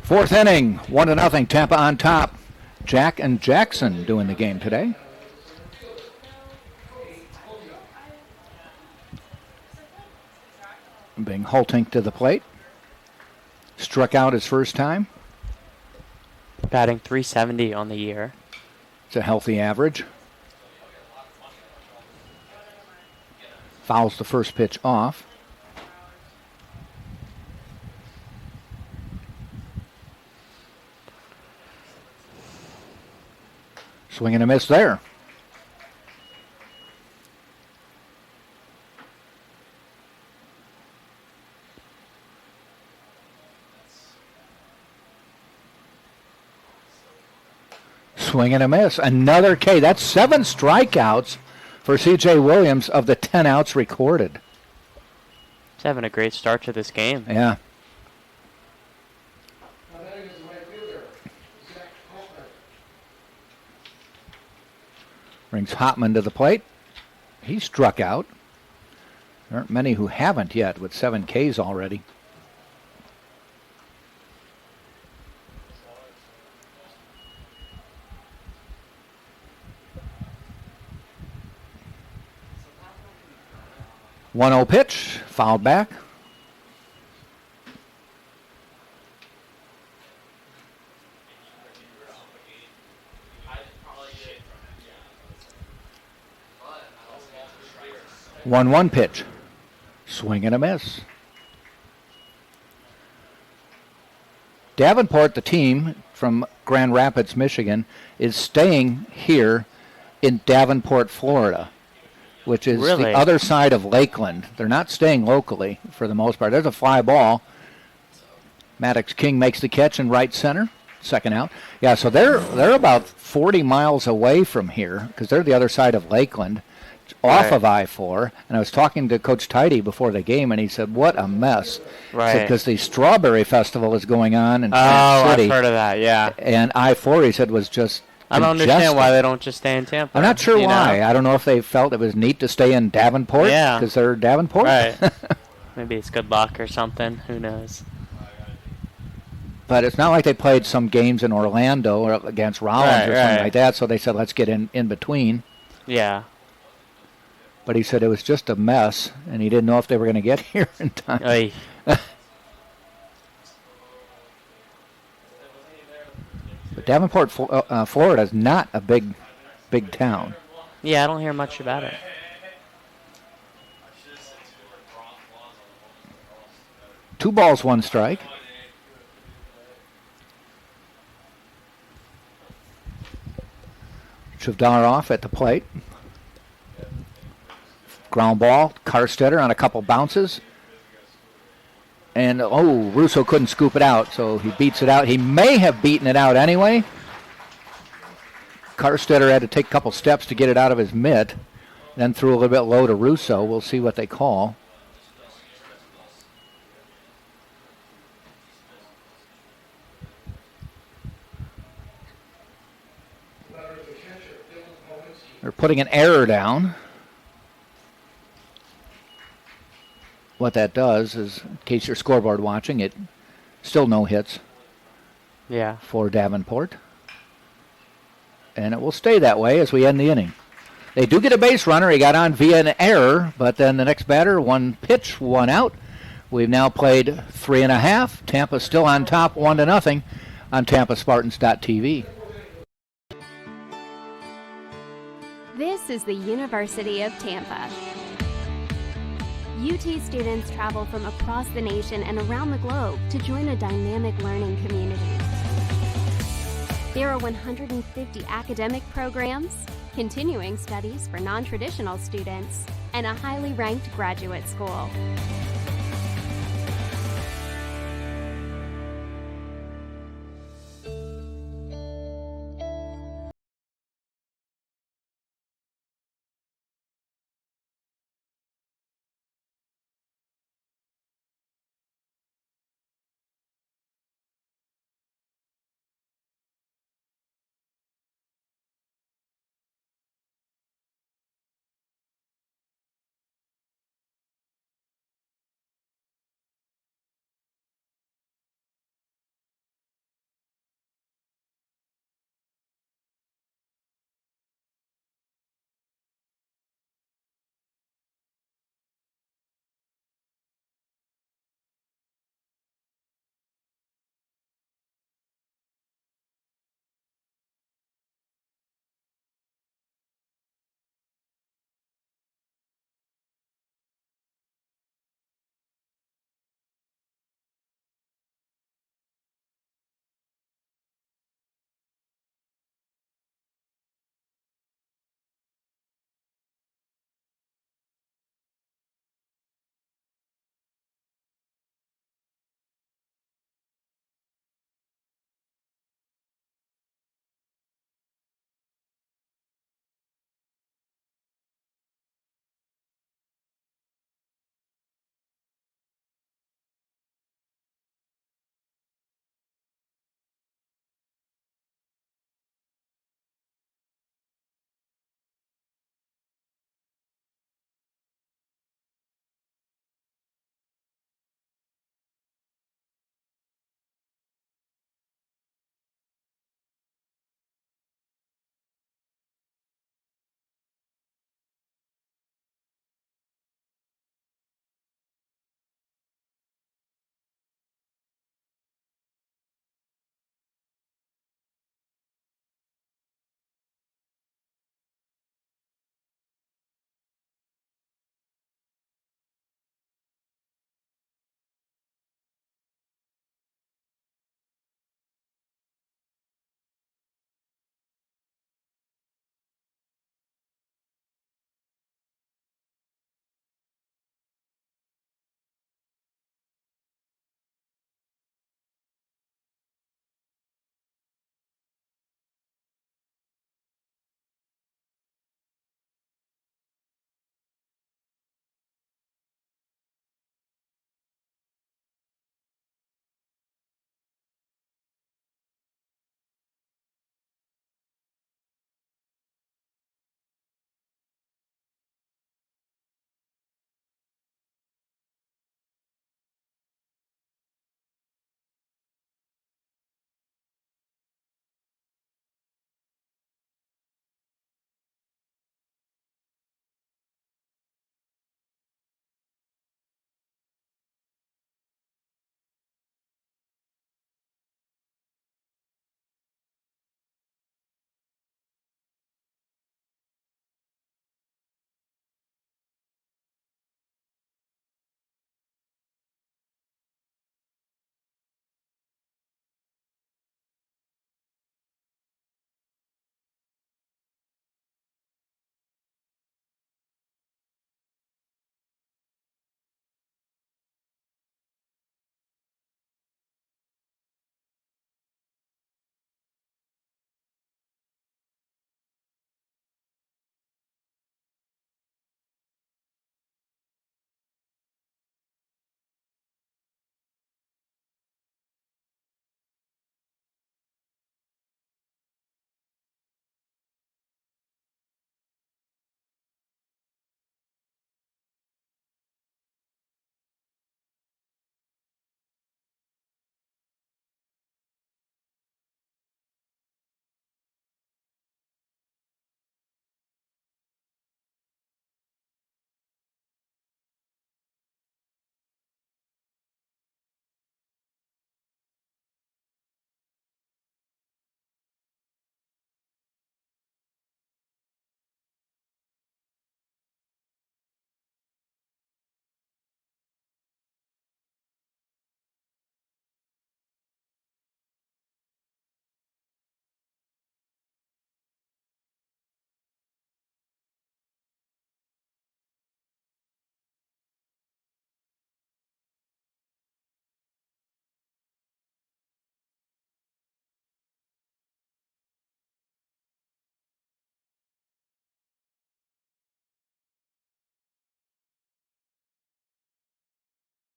4th inning, 1-0, Tampa on top. Jack and Jackson doing the game today. Bing Hultink to the plate. Struck out his first time. Batting .370 on the year. It's a healthy average. Fouls the first pitch off. Swing and a miss there. Swing and a miss. Another K. That's 7 strikeouts for C.J. Williams of the 10 outs recorded. He's having a great start to this game. Yeah. Brings Hopman to the plate. He struck out. There aren't many who haven't yet with 7 Ks already. One 0 pitch, fouled back. One pitch, swing and a miss. Davenport, the team from Grand Rapids, Michigan, is staying here in Davenport, Florida, which is Really? the other side of Lakeland. They're not staying locally for the most part. There's a fly ball. Maddox King makes the catch in right center. Second out. Yeah, so they're about 40 miles away from here because they're the other side of Lakeland, off of I-4. And I was talking to Coach Tidy before the game, and he said, what a mess. Right. Because the Strawberry Festival is going on in Oh, Kansas City. I've heard of that, yeah. And I-4, he said, was just I don't congested. understand why they don't just stay in Tampa. I'm not sure you why. know? I don't know if they felt it was neat to stay in Davenport because they're Davenport. Right. Maybe it's good luck or something. Who knows? But it's not like they played some games in Orlando or against Rollins or something right. like that, so they said, let's get in between. Yeah. But he said it was just a mess, and he didn't know if they were going to get here in time. Oy. But Davenport, Florida is not a big town. Yeah, I don't hear much about it. Two balls, one strike. Shavdar off at the plate. Ground ball. Karstetter on a couple bounces. And, Russo couldn't scoop it out, so he beats it out. He may have beaten it out anyway. Karstetter had to take a couple steps to get it out of his mitt. Then threw a little bit low to Russo. We'll see what they call. They're putting an error down. What that does is, in case you're scoreboard watching, it still no hits Yeah. for Davenport. And it will stay that way as we end the inning. They do get a base runner. He got on via an error, but then the next batter, one pitch, one out. We've now played 3.5. Tampa still on top, 1-0 on TampaSpartans.tv. This is the University of Tampa. UT students travel from across the nation and around the globe to join a dynamic learning community. There are 150 academic programs, continuing studies for non-traditional students, and a highly ranked graduate school.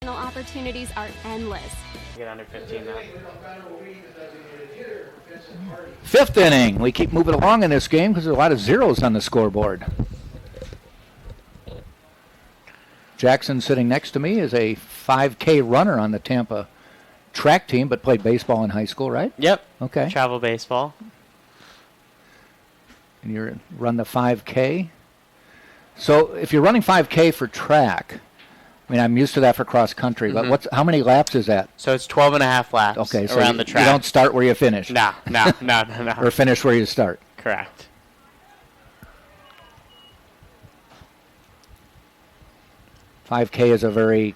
Opportunities are endless. Get under 15 now. Fifth inning. We keep moving along in this game because there's a lot of zeros on the scoreboard. Jackson sitting next to me is a 5K runner on the Tampa track team, but played baseball in high school, right? Yep. Okay. Travel baseball. And you run the 5K. So if you're running 5K for track, I mean, I'm used to that for cross country, but how many laps is that? So it's 12 and a half laps Okay, so around the track. You don't start where you finish. No. Or finish where you start. Correct. $5K is a very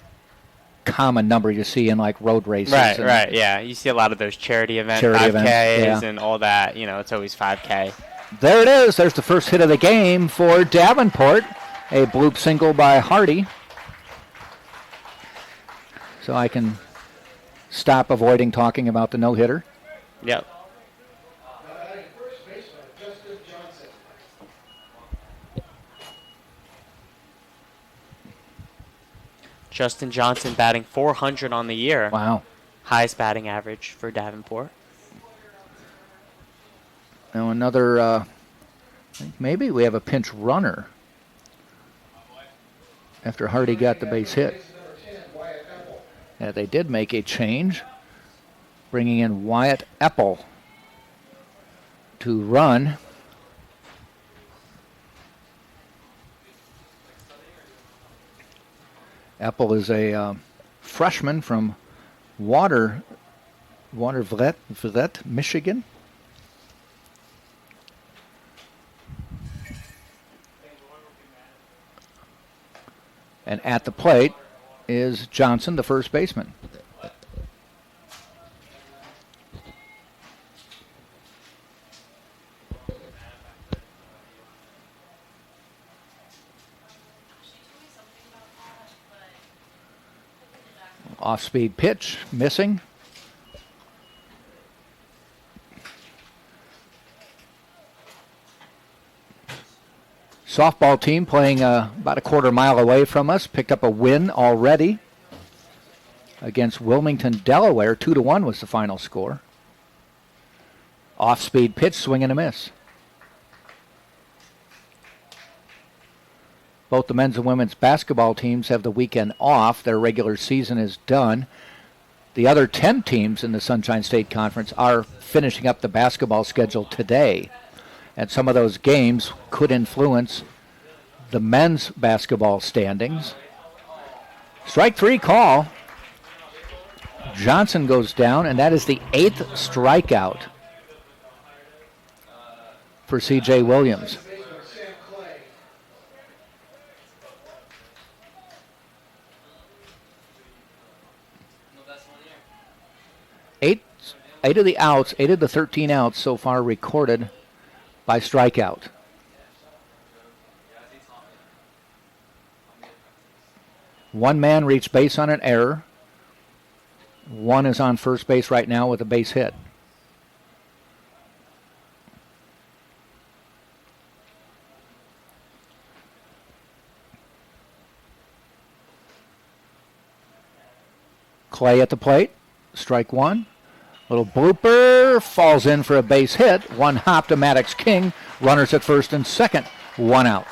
common number you see in like road races. Right, yeah. You see a lot of those charity events, 5Ks and all that. You know, it's always 5K. There it is. There's the first hit of the game for Davenport. A bloop single by Hardy. So I can stop avoiding talking about the no-hitter. Yep. Justin Johnson batting .400 on the year. Wow. Highest batting average for Davenport. Now another, I think maybe we have a pinch runner after Hardy got the base hit. Yeah, they did make a change, bringing in Wyatt Epple to run. Epple is a freshman from Watervliet, Michigan. And at the plate is Johnson, the first baseman. Off-speed pitch, missing. Softball team playing about a quarter mile away from us. Picked up a win already against Wilmington, Delaware. 2-1 was the final score. Off-speed pitch, swing and a miss. Both the men's and women's basketball teams have the weekend off. Their regular season is done. The other 10 teams in the Sunshine State Conference are finishing up the basketball schedule today. And some of those games could influence the men's basketball standings. Strike three call. Johnson goes down, and that is the 8th strikeout for C.J. Williams. Eight of the outs, 8 of the 13 outs so far recorded by strikeout. One man reached base on an error. One is on first base right now with a base hit. Clay at the plate. Strike one. Little blooper. Falls in for a base hit. One hop to Maddox King. Runners at first and second. One out.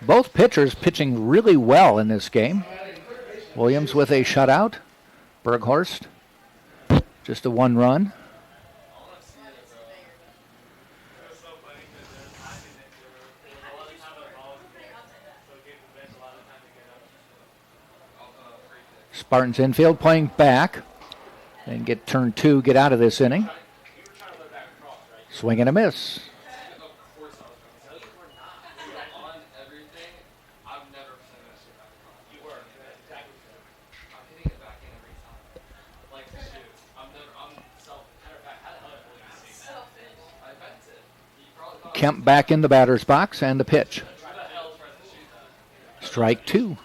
Both pitchers pitching really well in this game. Williams with a shutout. Berghorst just a one run. Spartans infield playing back. And get turn two, get out of this inning. Swing and a miss. Kemp back in the batter's box and the pitch. Strike two.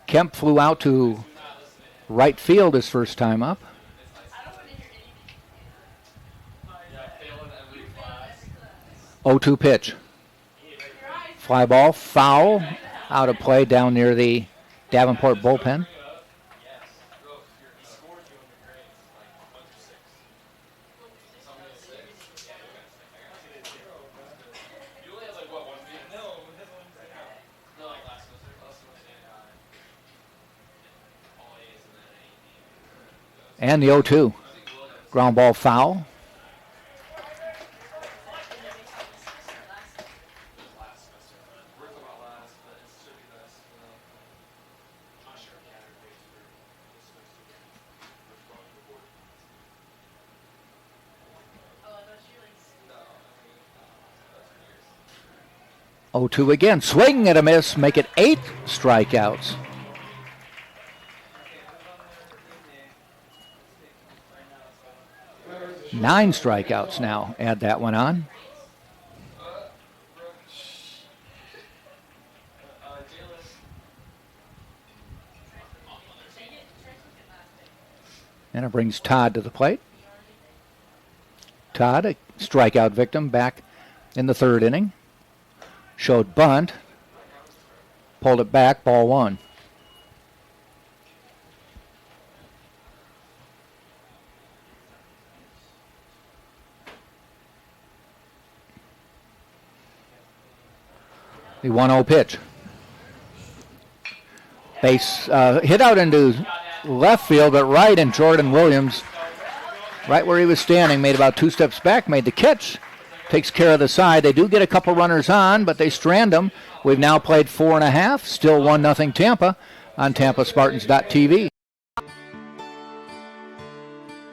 Kemp flew out to right field his first time up. 0-2 pitch. Fly ball, foul, out of play down near the Davenport bullpen. And the 0-2. Ground ball foul. Oh, 2 again. Swing and a miss. Make it 8 strikeouts. Nine strikeouts now. Add that one on. And it brings Todd to the plate. Todd, a strikeout victim, back in the third inning. Showed bunt. Pulled it back, ball 1. The 1-0 pitch. Base hit out into left field, but right, and Jordan Williams, right where he was standing, made about 2 steps back, made the catch, takes care of the side. They do get a couple runners on, but they strand them. We've now played 4.5, still 1-0 Tampa on TampaSpartans.tv.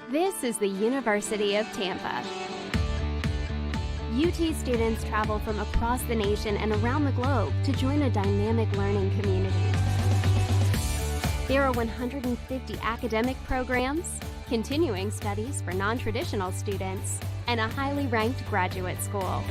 This is the University of Tampa. UT students travel from across the nation and around the globe to join a dynamic learning community. There are 150 academic programs, continuing studies for non-traditional students, and a highly ranked graduate school.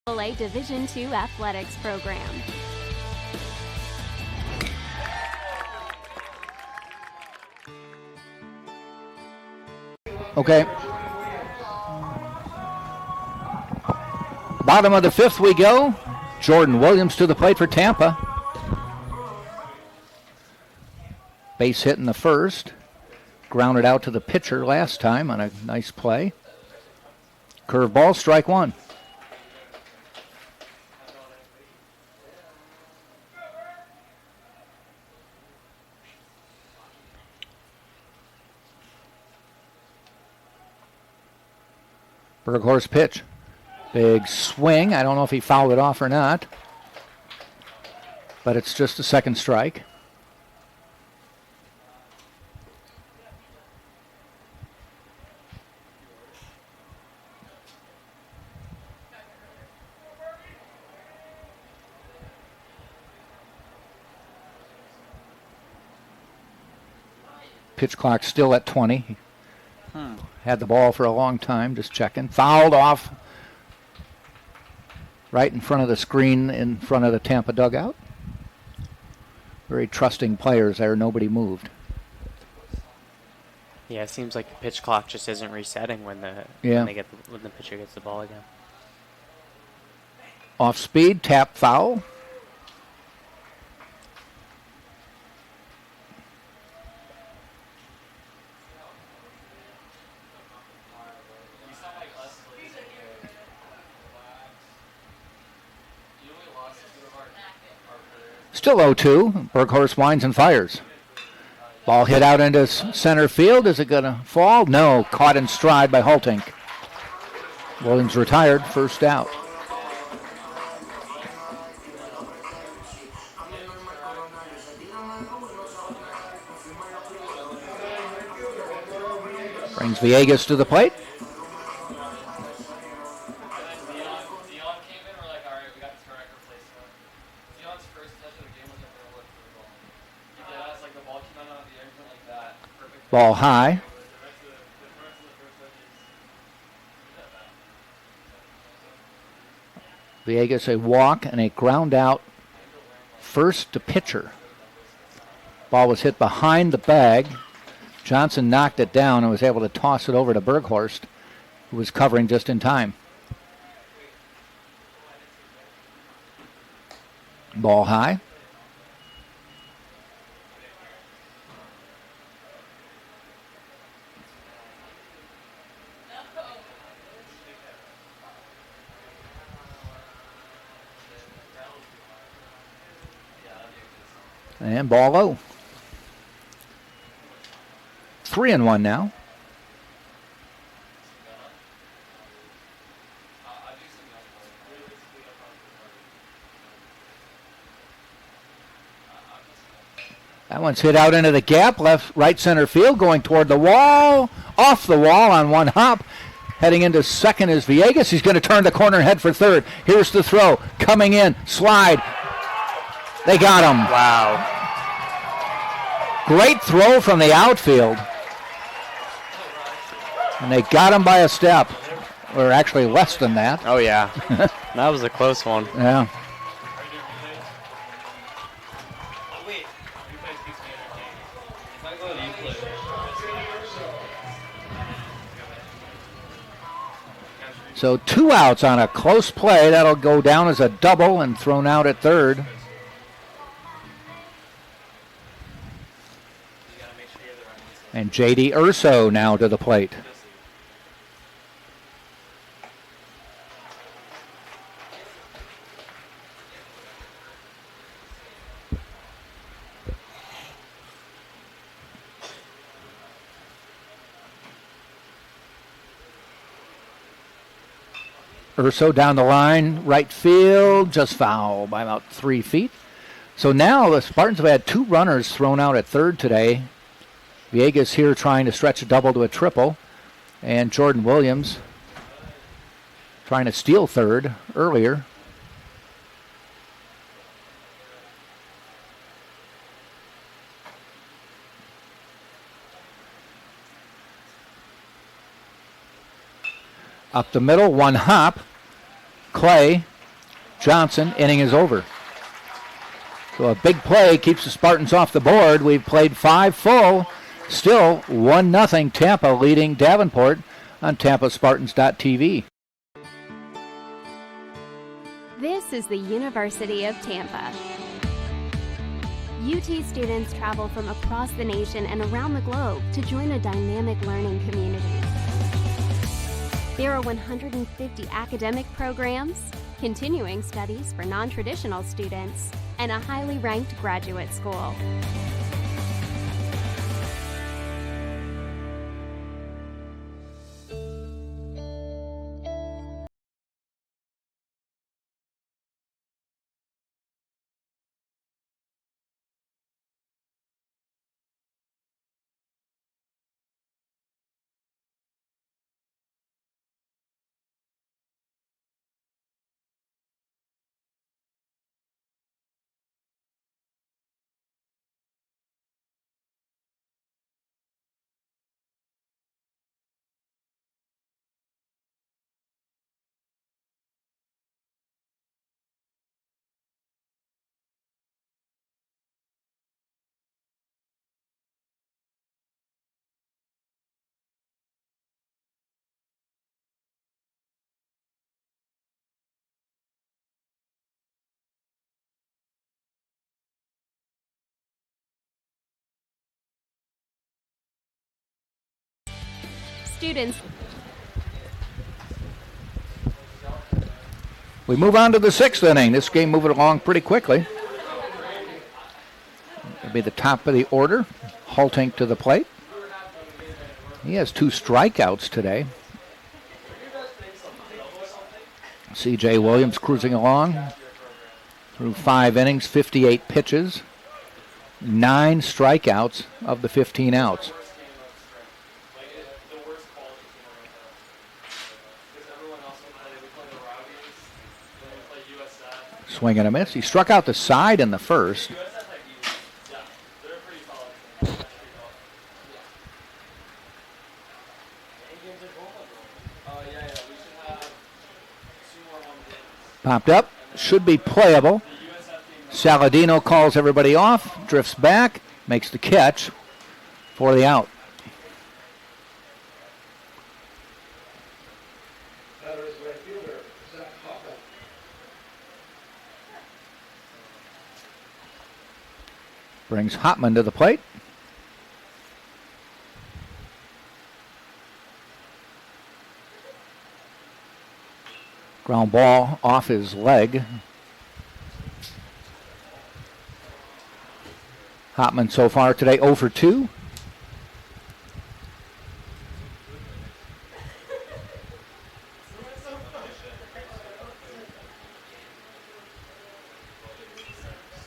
A Division II athletics program. Okay. Bottom of the 5th we go. Jordan Williams to the plate for Tampa. Base hit in the first. Grounded out to the pitcher last time on a nice play. Curveball, strike 1. Berghorst pitch. Big swing. I don't know if he fouled it off or not. But it's just a second strike. Pitch clock still at 20. Had the ball for a long time, just checking. Fouled off right in front of the screen in front of the Tampa dugout. Very trusting players there. Nobody moved. Yeah, it seems like the pitch clock just isn't resetting when the when the pitcher gets the ball again. Off speed, tap foul. Still 0-2. Berghorst winds and fires. Ball hit out into center field. Is it going to fall? No. Caught in stride by Hultink. Williams retired. First out. Brings Villegas to the plate. Ball high. Villegas a walk and a ground out first to pitcher. Ball was hit behind the bag. Johnson knocked it down and was able to toss it over to Berghorst, who was covering just in time. Ball high. And ball low. 3-1 now. That one's hit out into the gap, right center field, going toward the wall, off the wall on one hop. Heading into second is Villegas. He's going to turn the corner and head for third. Here's the throw, coming in, slide. They got him. Wow. Great throw from the outfield. And they got him by a step, or actually less than that. Oh, yeah. That was a close one. Yeah. So 2 outs on a close play. That'll go down as a double and thrown out at third. And J.D. Urso now to the plate. Urso down the line, right field, just foul by about 3 feet. So now the Spartans have had 2 runners thrown out at third today. Villegas here trying to stretch a double to a triple. And Jordan Williams trying to steal third earlier. Up the middle, one hop. Clay, Johnson, inning is over. So a big play keeps the Spartans off the board. We've played 5 full. Still 1-0 Tampa leading Davenport on TampaSpartans.tv. This is the University of Tampa. UT students travel from across the nation and around the globe to join a dynamic learning community. There are 150 academic programs, continuing studies for non-traditional students, and a highly ranked graduate school. students. We move on to the 6th inning. This game moving along pretty quickly. It'll be the top of the order. Halting to the plate. He has 2 strikeouts today. C.J. Williams cruising along through 5 innings, 58 pitches, 9 strikeouts of the 15 outs. Swing and a miss. He struck out the side in the first. Popped up. Should be playable. Saladino calls everybody off. Drifts back. Makes the catch for the out. Brings Hotman to the plate. Ground ball off his leg. Hotman so far today 0 for 2.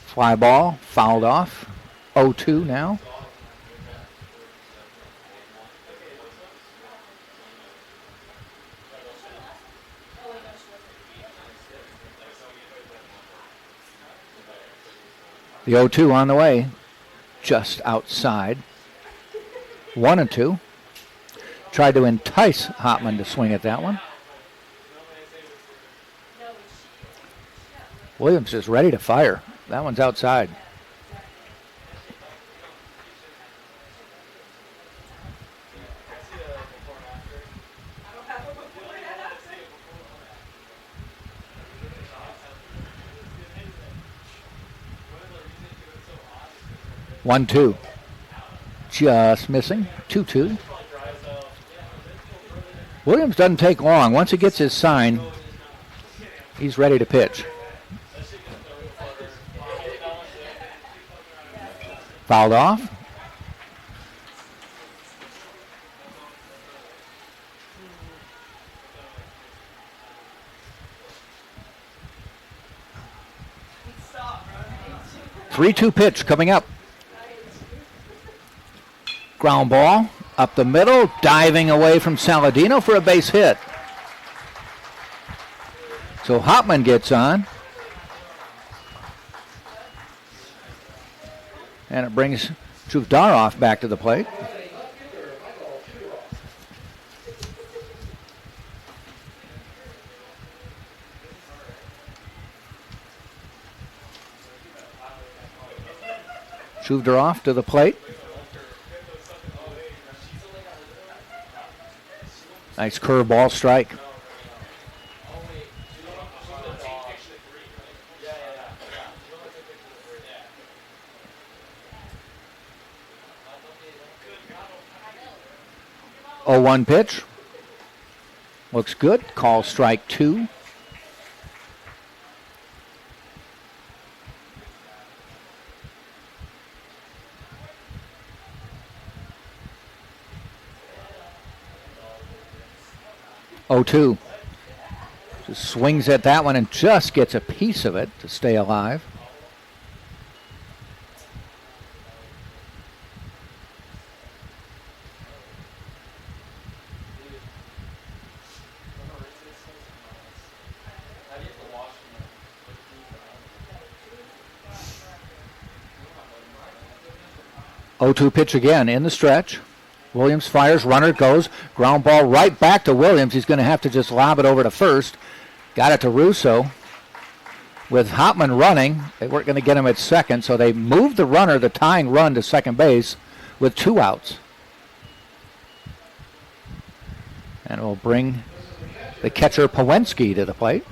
Fly ball, fouled off. 0-2 now. The 0-2 on the way, just outside. 1-2. Tried to entice Hotman to swing at that one. Williams is ready to fire. That one's outside. One, two. Just missing. 2-2. Williams doesn't take long. Once he gets his sign, he's ready to pitch. Fouled off. Three-two pitch coming up. Ground ball up the middle, diving away from Saladino for a base hit. So Hotman gets on. And it brings Chuvdarov back to the plate. Chuvdarov to the plate. Nice curveball strike. Oh, 1 pitch. Looks good. Call strike 2. Oh, 2. Just swings at that one and just gets a piece of it to stay alive. Oh, 2 pitch again in the stretch. Williams fires, runner goes, ground ball right back to Williams. He's going to have to just lob it over to first. Got it to Russo. With Hotman running, they weren't going to get him at second, so they moved the runner, the tying run, to second base with 2 outs. And it will bring the catcher Pawensky to the plate.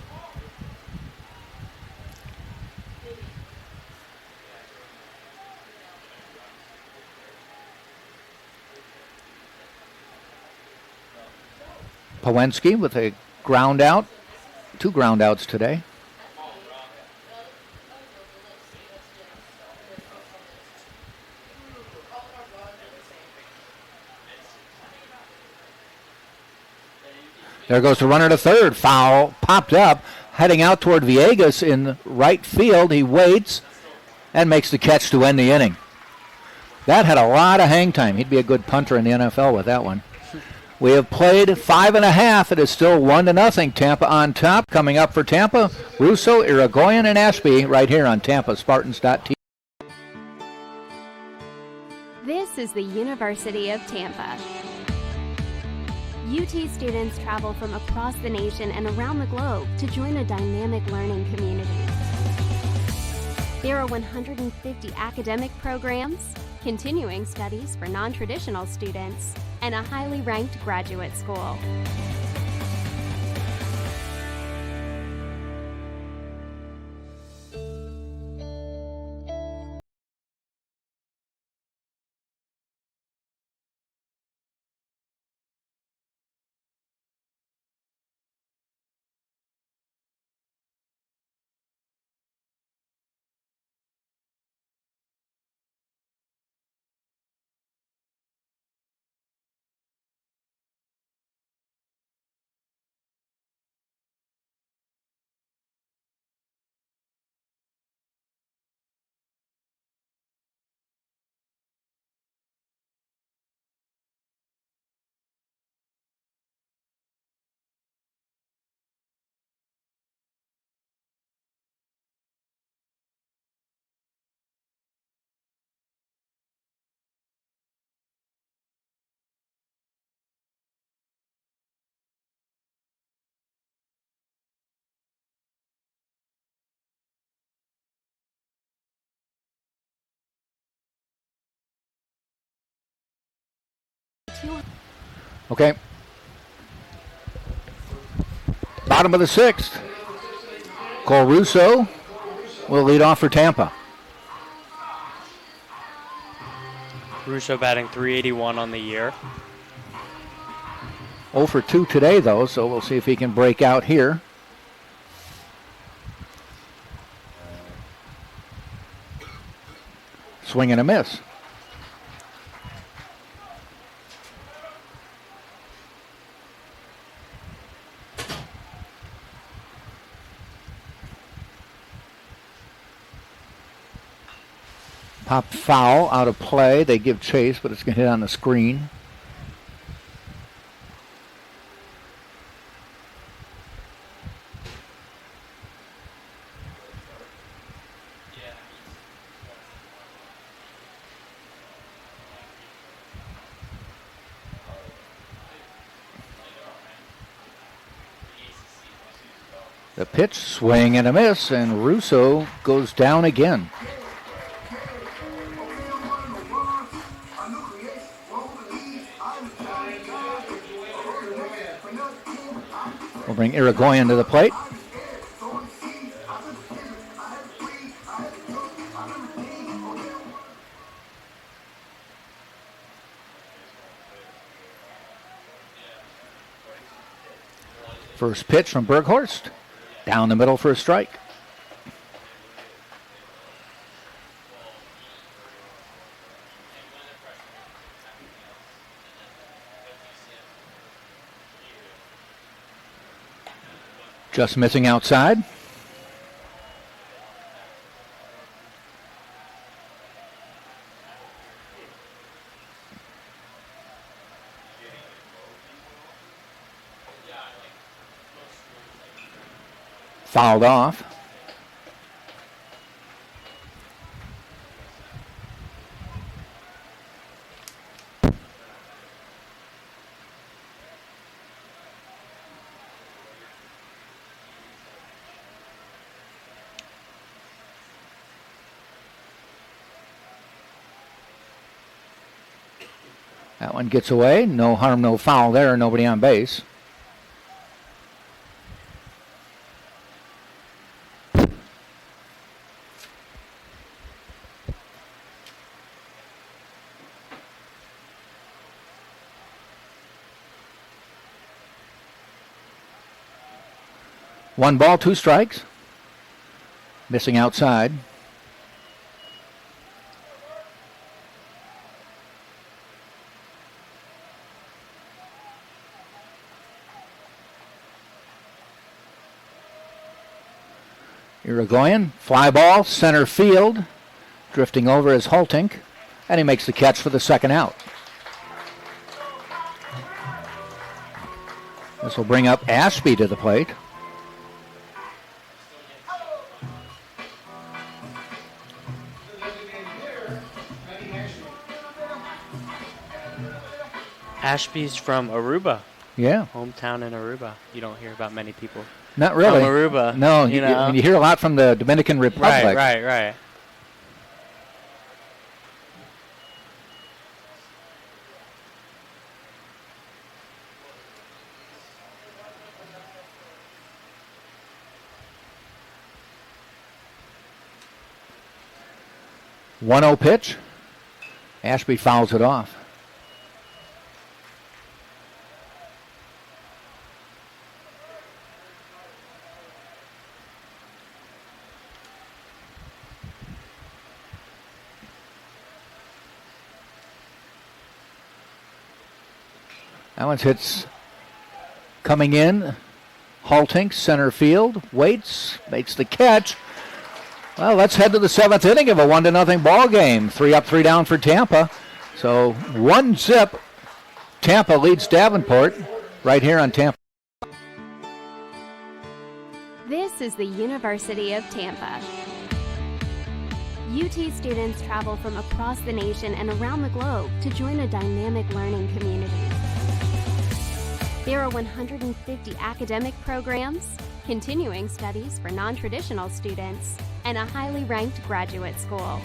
Pawensky with a ground out. 2 ground outs today. There goes the runner to third. Foul popped up, heading out toward Villegas in right field. He waits and makes the catch to end the inning. That had a lot of hang time. He'd be a good punter in the NFL with that one. We have played 5.5. It is still 1-0. Tampa on top. Coming up for Tampa, Russo, Irigoyen, and Ashby right here on TampaSpartans.tv. This is the University of Tampa. UT students travel from across the nation and around the globe to join a dynamic learning community. There are 150 academic programs, continuing studies for non-traditional students, and a highly ranked graduate school. Okay. Bottom of the 6th. Cole Russo will lead off for Tampa. Russo batting .381 on the year. 0 for 2 today, though, so we'll see if he can break out here. Swing and a miss. Pop foul out of play. They give chase, but it's going to hit on the screen. The pitch, swing and a miss, and Russo goes down again. We'll bring Irigoyen to the plate. First pitch from Berghorst. Down the middle for a strike. Just missing outside. Fouled off. That one gets away. No harm, no foul there. Nobody on base. 1 ball, 2 strikes. Missing outside. Irigoyen, fly ball, center field. Drifting over is Haltink, and he makes the catch for the second out. This will bring up Ashby to the plate. Ashby's from Aruba. Yeah. Hometown in Aruba. You don't hear about many people Not really. from Aruba. No, you know? you hear a lot from the Dominican Republic. Right. One 1-0 pitch. Ashby fouls it off. That one's hits coming in. Haltink, center field, waits, makes the catch. Well, let's head to the 7th inning of a 1-0 ball game. 3 up, 3 down for Tampa. So 1-0. Tampa leads Davenport right here on Tampa. This is the University of Tampa. UT students travel from across the nation and around the globe to join a dynamic learning community. There are 150 academic programs, continuing studies for non-traditional students, and a highly ranked graduate school.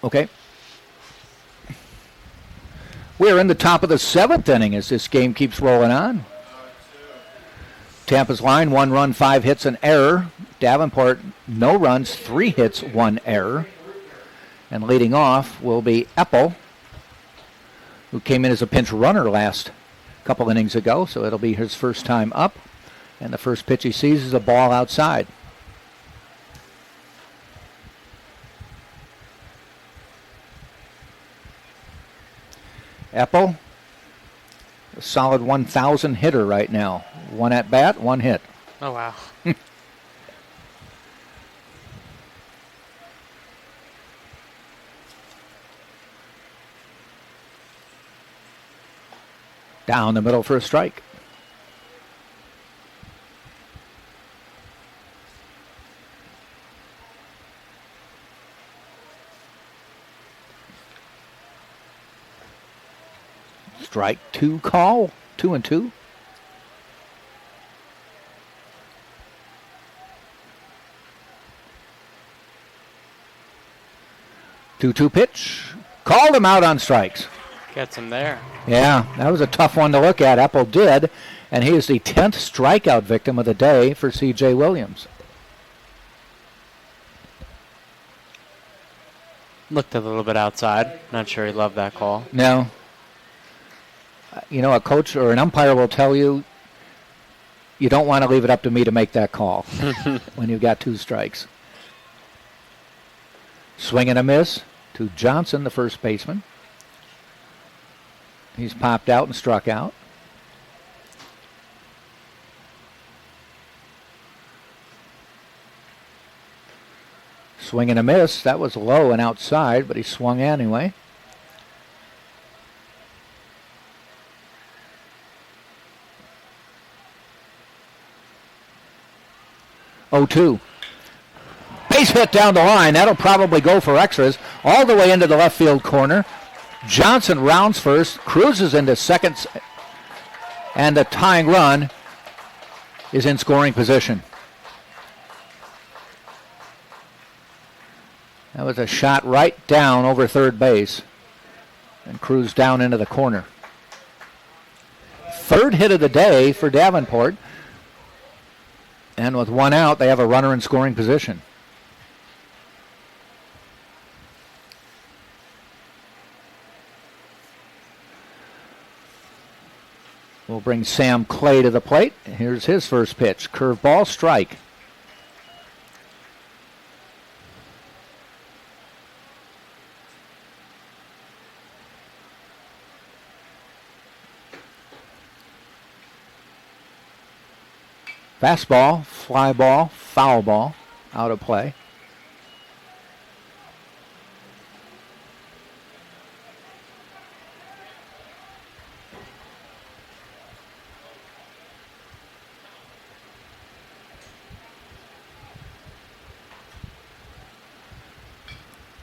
Okay. We're in the top of the 7th inning as this game keeps rolling on. Tampa's line, 1 run, 5 hits, an error. Davenport, no runs, 3 hits, 1 error. And leading off will be Eppel, who came in as a pinch runner last couple innings ago, so it'll be his first time up. And the first pitch he sees is a ball outside. Eppel, a solid 1,000 hitter right now. 1 at bat, 1 hit. Oh, wow. Down the middle for a strike. Strike 2 call, 2-2. Two pitch. Called him out on strikes. Gets him there. Yeah, that was a tough one to look at. Eppel did, and he is the 10th strikeout victim of the day for C.J. Williams. Looked a little bit outside. Not sure he loved that call. No. You know, a coach or an umpire will tell you, you don't want to leave it up to me to make that call when you've got 2 strikes. Swing and a miss to Johnson, the first baseman. He's popped out and struck out. Swing and a miss. That was low and outside, but he swung anyway. Oh, 2. Base hit down the line. That'll probably go for extras. All the way into the left field corner. Johnson rounds first, cruises into second, and the tying run is in scoring position. That was a shot right down over third base and cruised down into the corner. Third hit of the day for Davenport. And with one out, they have a runner in scoring position. We'll bring Sam Clay to the plate. Here's his first pitch. Curveball, strike. Fastball, fly ball, foul ball, out of play.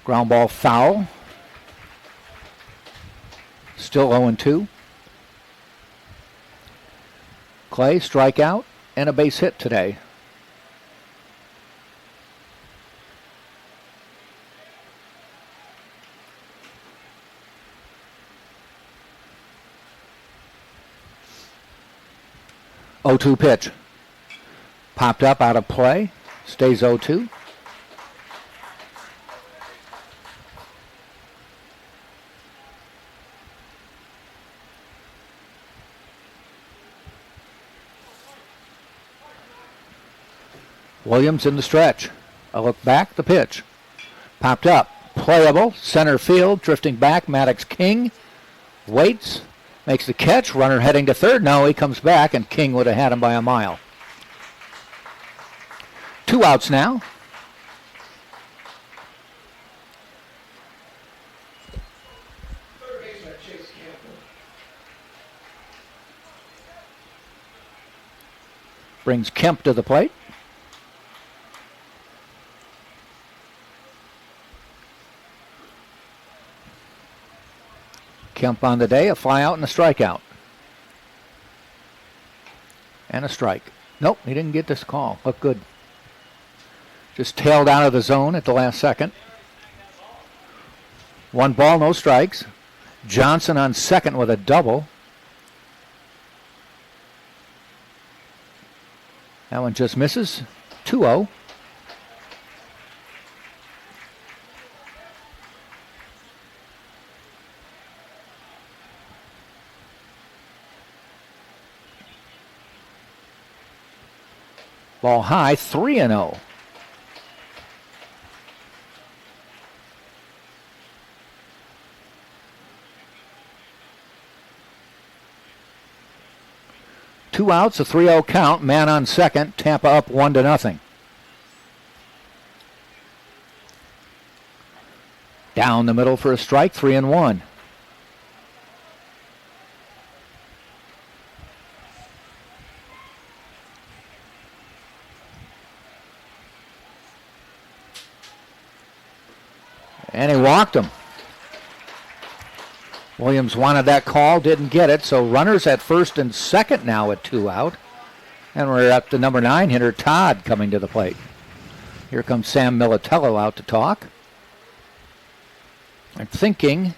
Ground ball, foul. Still 0-2. Clay, strikeout. And a base hit today. Oh, 2 pitch. Popped up out of play. Stays 0-2. Williams in the stretch. A look back, the pitch. Popped up. Playable. Center field. Drifting back. Maddox King. Waits. Makes the catch. Runner heading to third. No, he comes back, and King would have had him by a mile. 2 outs now. Brings Kemp to the plate. Kemp on the day, a fly out and a strikeout. And a strike. Nope, he didn't get this call. Looked good. Just tailed out of the zone at the last second. 1 ball, no strikes. Johnson on second with a double. That one just misses. 2-0. Ball high, 3-0. Two outs, a 3-0 count. Man on second. Tampa up 1-0. Down the middle for a strike, 3-1. And he walked him. Williams wanted that call, didn't get it, so runners at first and second now at 2 out. And we're at the number 9 hitter, Todd, coming to the plate. Here comes Sam Militello out to talk. I'm thinking,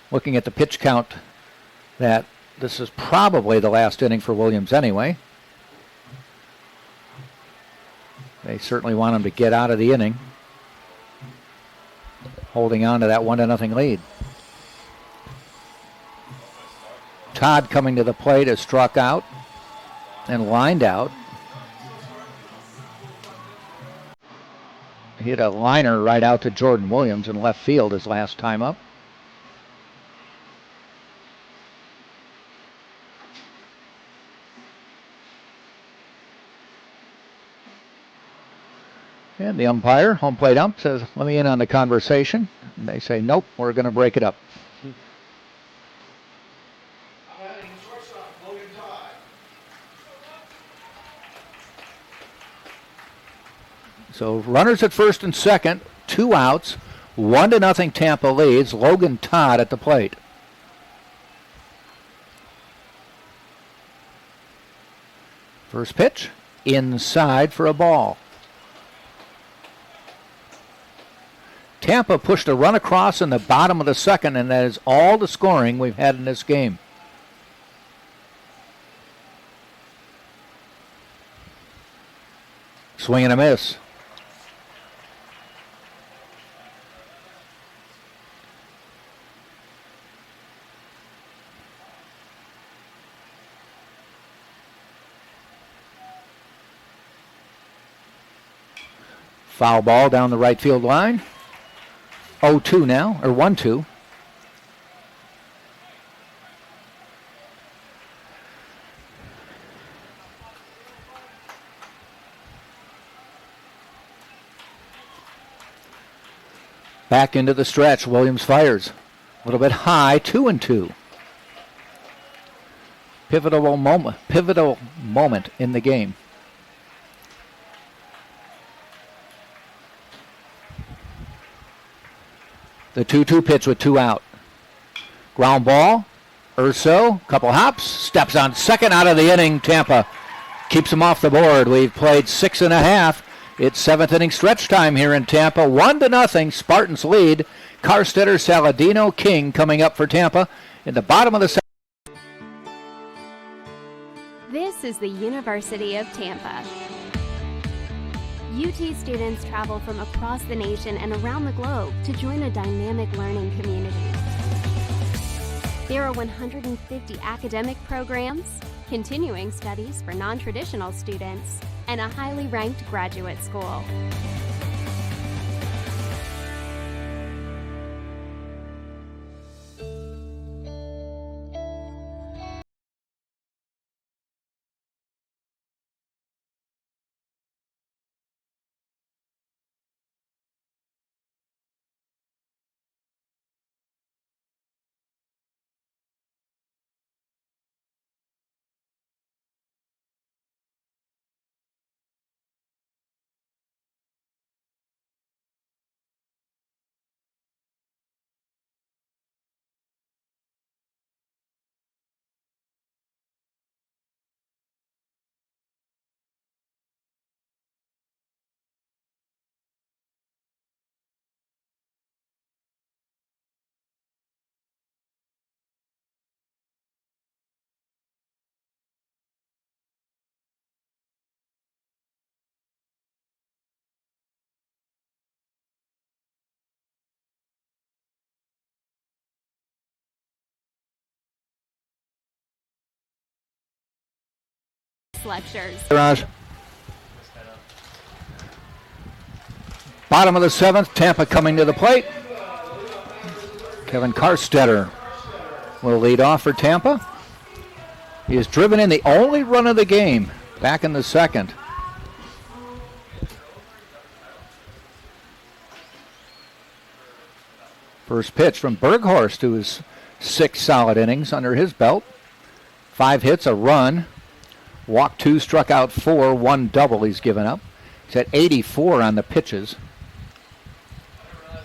looking at the pitch count, that this is probably the last inning for Williams anyway. They certainly want him to get out of the inning, holding on to that 1-0 lead. Todd coming to the plate is struck out and lined out. He hit a liner right out to Jordan Williams in left field his last time up. And the umpire, home plate ump, says, let me in on the conversation. And they say, nope, we're going to break it up. So runners at first and second, 2 outs, 1-0 Tampa leads. Logan Todd at the plate. First pitch, inside for a ball. Tampa pushed a run across in the bottom of the second, and that is all the scoring we've had in this game. Swing and a miss. Foul ball down the right field line. 0-2 now, or 1-2. Back into the stretch. Williams fires. A little bit high, 2-2. Pivotal moment in the game. The 2-2 pitch with 2 out. Ground ball. Urso, couple hops, steps on second out of the inning. Tampa keeps him off the board. We've played 6.5. It's 7th inning stretch time here in Tampa. 1-0. Spartans lead. Carstetter, Saladino, King coming up for Tampa in the bottom of the second. This is the University of Tampa. UT students travel from across the nation and around the globe to join a dynamic learning community. There are 150 academic programs, continuing studies for non-traditional students, and a highly ranked graduate school. Lectures. Garage. Bottom of the 7th, Tampa coming to the plate. Kevin Carstetter will lead off for Tampa. He has driven in the only run of the game back in the second. First pitch from Berghorst, who is 6 solid innings under his belt. 5 hits, a run. Walked 2, struck out 4, 1 double he's given up. He's at 84 on the pitches. A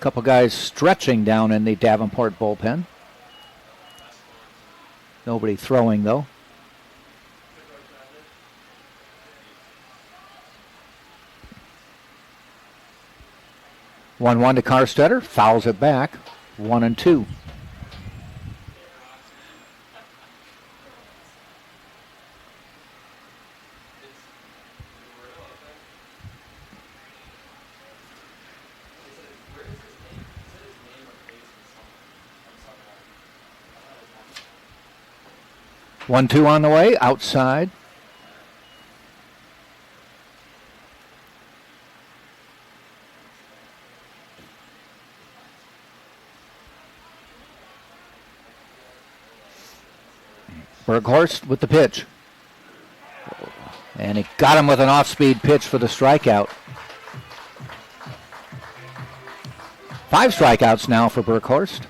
couple guys stretching down in the Davenport bullpen. Nobody throwing, though. One to Carstetter, fouls it back. 1-2. One, two on the way, outside. Berghorst with the pitch. And he got him with an off-speed pitch for the strikeout. 5 strikeouts now for Burkhorst.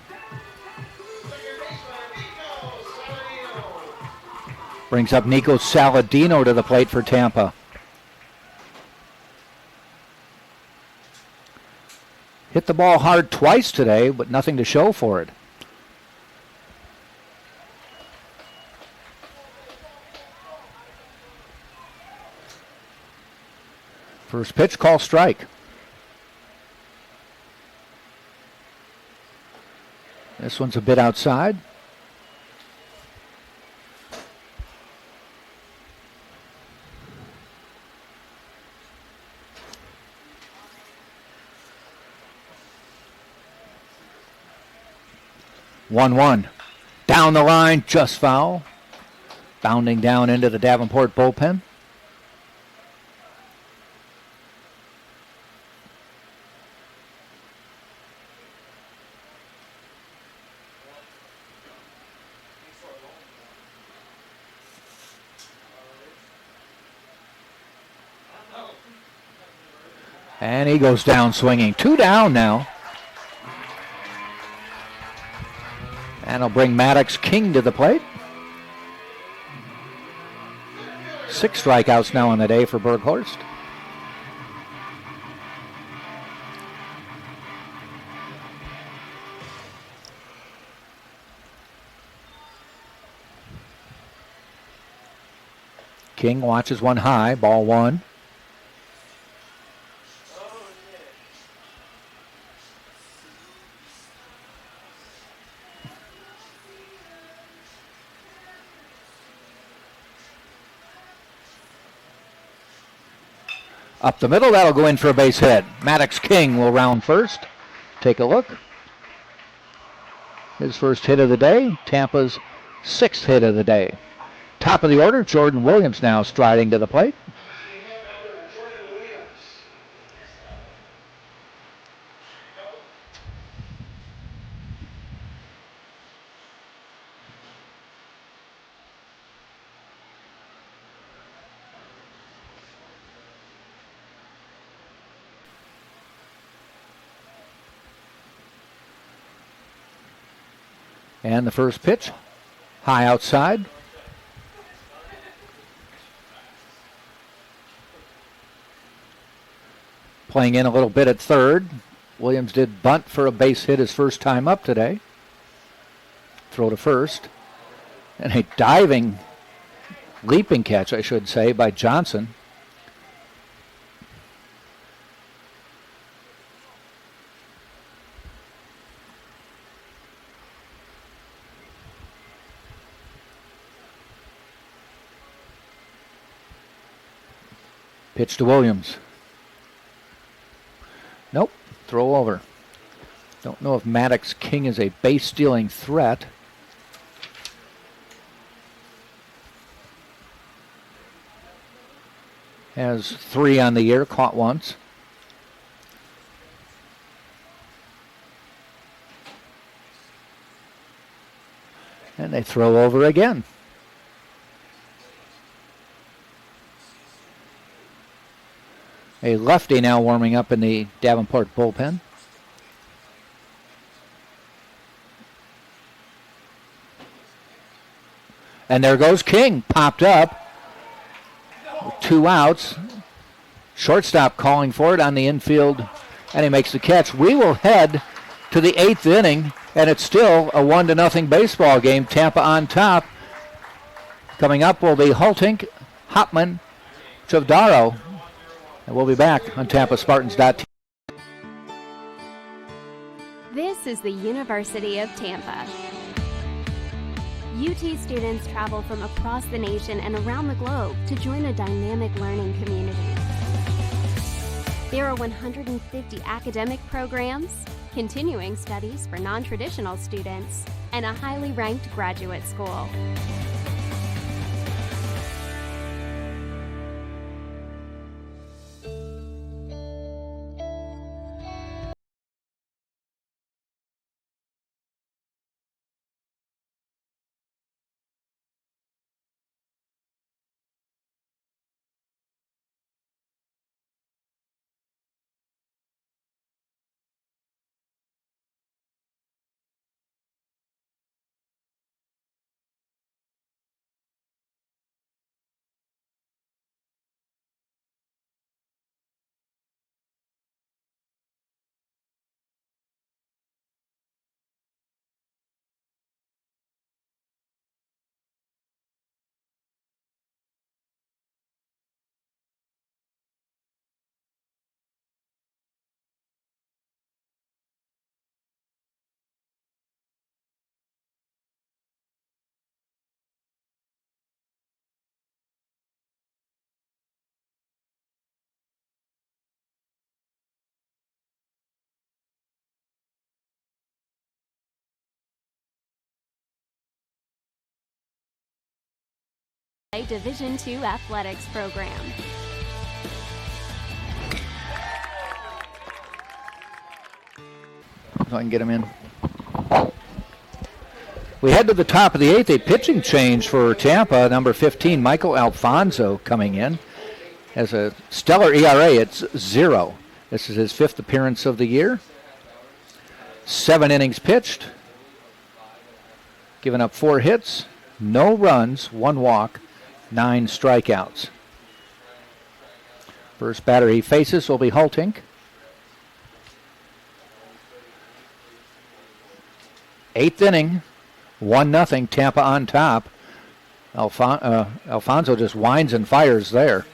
Brings up Nico Saladino to the plate for Tampa. Hit the ball hard twice today, but nothing to show for it. First pitch, call strike. This one's a bit outside. One. Down the line, just foul. Bounding down into the Davenport bullpen. And he goes down swinging. 2 down now. And he'll bring Maddox King to the plate. 6 strikeouts now on the day for Burghorst. King watches one high, ball 1. Up the middle, that'll go in for a base hit. Maddox King will round first. Take a look. His first hit of the day, Tampa's 6th hit of the day. Top of the order, Jordan Williams now striding to the plate. And the first pitch, high outside. Playing in a little bit at third. Williams did bunt for a base hit his first time up today. Throw to first. And a diving, leaping catch, I should say, by Johnson. Pitch to Williams. Nope, throw over. Don't know if Maddox King is a base-stealing threat. Has 3 on the year, caught once. And they throw over again. A lefty now warming up in the Davenport bullpen. And there goes King, popped up. 2 outs. Shortstop calling for it on the infield, and he makes the catch. We will head to the 8th inning, and it's still a 1-0 baseball game. Tampa on top. Coming up will be Hultink, Hopman, Chavdaro. And we'll be back on TampaSpartans.tv. This is the University of Tampa. UT students travel from across the nation and around the globe to join a dynamic learning community. There are 150 academic programs, continuing studies for non-traditional students, and a highly ranked graduate school. A Division II athletics program. So I can get him in. We head to the top of the 8th. A pitching change for Tampa. Number 15, Michael Alfonso, coming in. Has a stellar ERA. It's 0. This is his 5th appearance of the year. 7 innings pitched. Given up 4 hits, no runs, 1 walk, 9 strikeouts. First batter he faces will be Hultink. 8th inning, 1-0, Tampa on top. Alfonso just winds and fires there.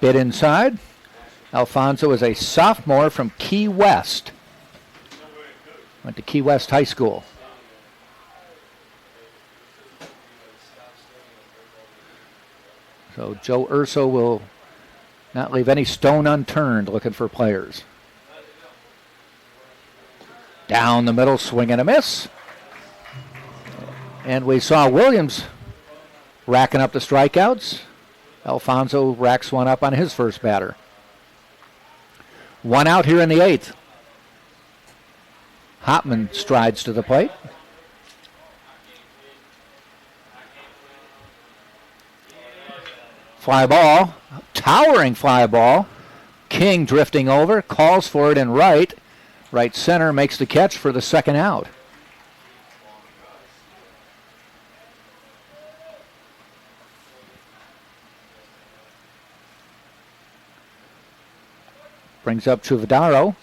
Bit inside. Alfonso is a sophomore from Key West. Went to Key West High School. So Joe Urso will not leave any stone unturned looking for players. Down the middle, swing and a miss. And we saw Williams racking up the strikeouts. Alfonso racks one up on his first batter. 1 out here in the 8th. Hopman strides to the plate. Fly ball, towering fly ball. King drifting over, calls for it in right. Right center makes the catch for the 2nd out. Brings up Chuvadaro.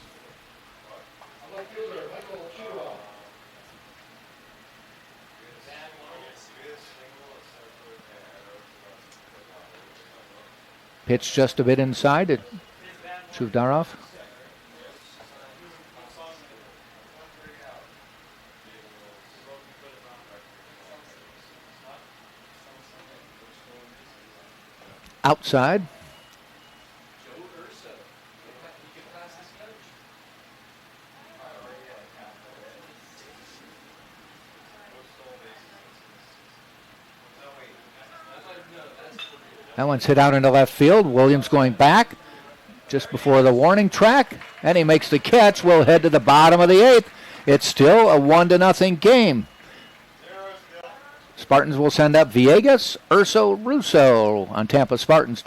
Pitch just a bit inside to Chuvdarov. Outside. That one's hit out into left field. Williams going back just before the warning track, and he makes the catch. We'll head to the bottom of the 8th. It's still a 1-0 game. Spartans will send up Villegas, Urso, Russo on Tampa Spartans.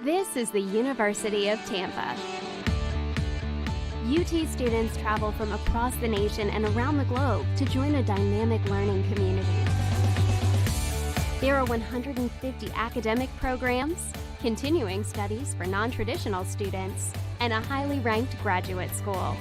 This is the University of Tampa. UT students travel from across the nation and around the globe to join a dynamic learning community. There are 150 academic programs, continuing studies for non-traditional students, and a highly ranked graduate school.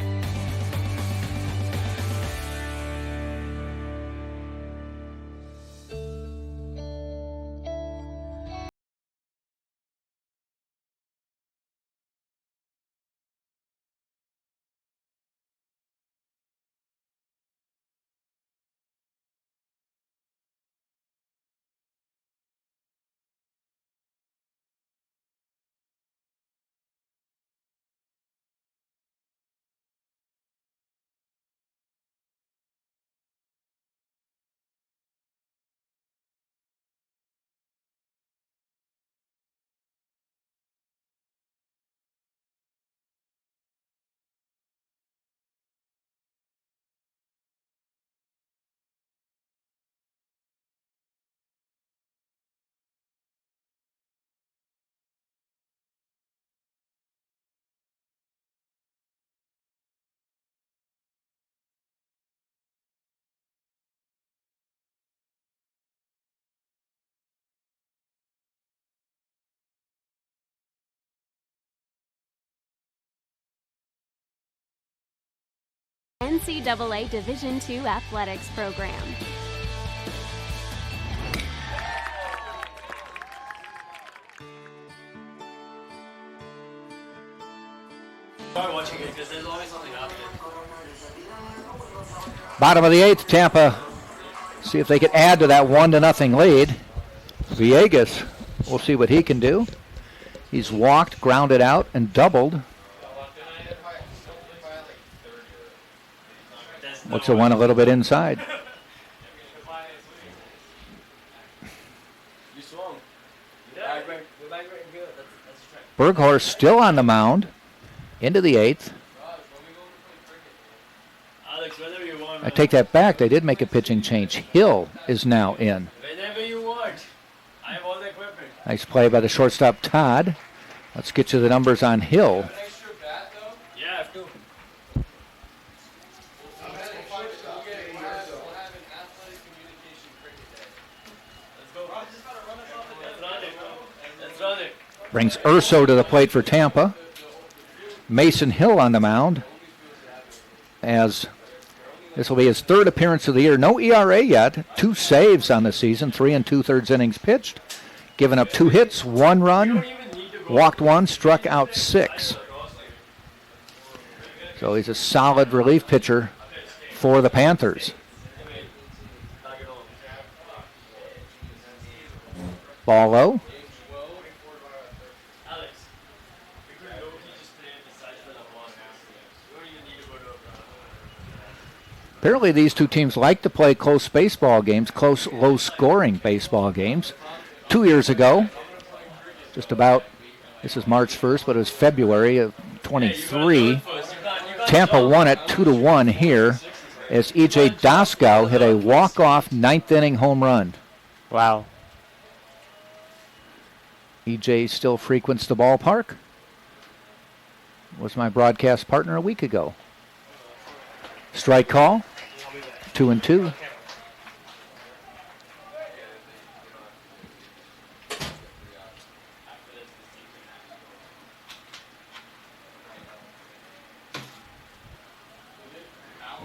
NCAA Division II athletics program. Bottom of the 8th, Tampa. See if they can add to that 1-0 lead. Villegas, we'll see what he can do. He's walked, grounded out, and doubled. Looks to one a little bit inside. Berghorst still on the mound into the 8th. I take that back. They did make a pitching change. Hill is now in. Whenever you want. I have all the equipment. Nice play by the shortstop, Todd. Let's get you the numbers on Hill. Yeah, I have to. Let's run it. Brings Urso to the plate for Tampa. Mason Hill on the mound, as this will be his 3rd appearance of the year. No ERA yet. 2 saves on the season. 3 2/3 innings pitched. Given up 2 hits, 1 run, walked 1, struck out 6. So he's a solid relief pitcher for the Panthers. Ball low. Apparently these two teams like to play close baseball games, close, low-scoring baseball games. 2 years ago, just about, this is March 1st, but it was February of 23. Tampa won it 2-1 here as E.J. Doskow hit a walk-off 9th inning home run. Wow. E.J. still frequents the ballpark. Was my broadcast partner a week ago. Strike call, 2-2.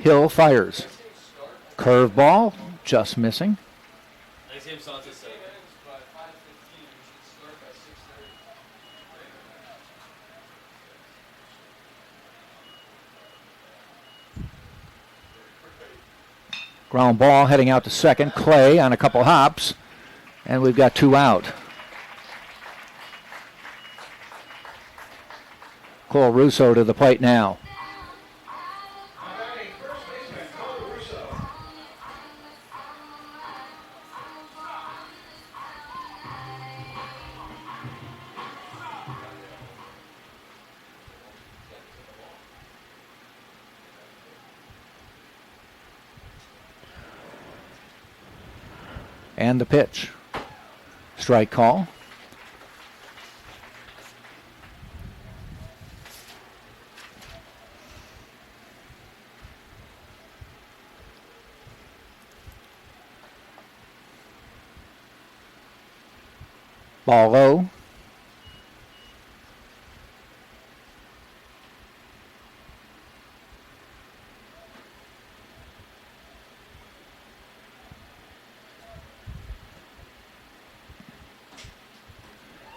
Hill fires. Curveball, just missing. Ground ball heading out to second. Clay on a couple hops. And we've got 2 out. Cole Russo to the plate now. And the pitch. Strike call. Ball low.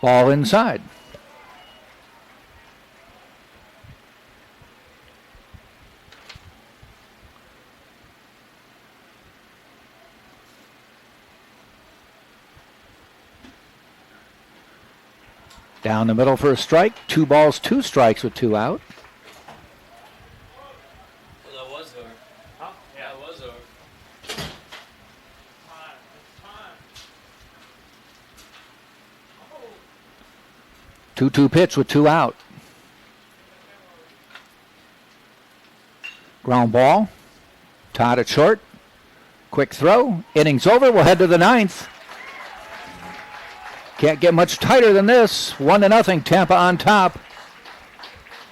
Ball inside. Down the middle for a strike. 2 balls, 2 strikes with 2 out. Well, that was over. Huh? Yeah, it was over. 2-2 pitch with 2 out. Ground ball. Todd at short. Quick throw. Innings over. We'll head to the 9th. Can't get much tighter than this. 1-0. Tampa on top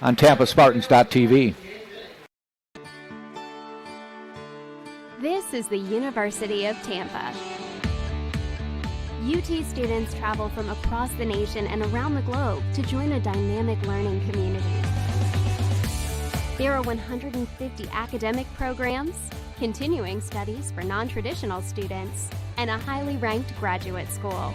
on TampaSpartans.tv. This is the University of Tampa. UT students travel from across the nation and around the globe to join a dynamic learning community. There are 150 academic programs, continuing studies for non-traditional students, and a highly ranked graduate school.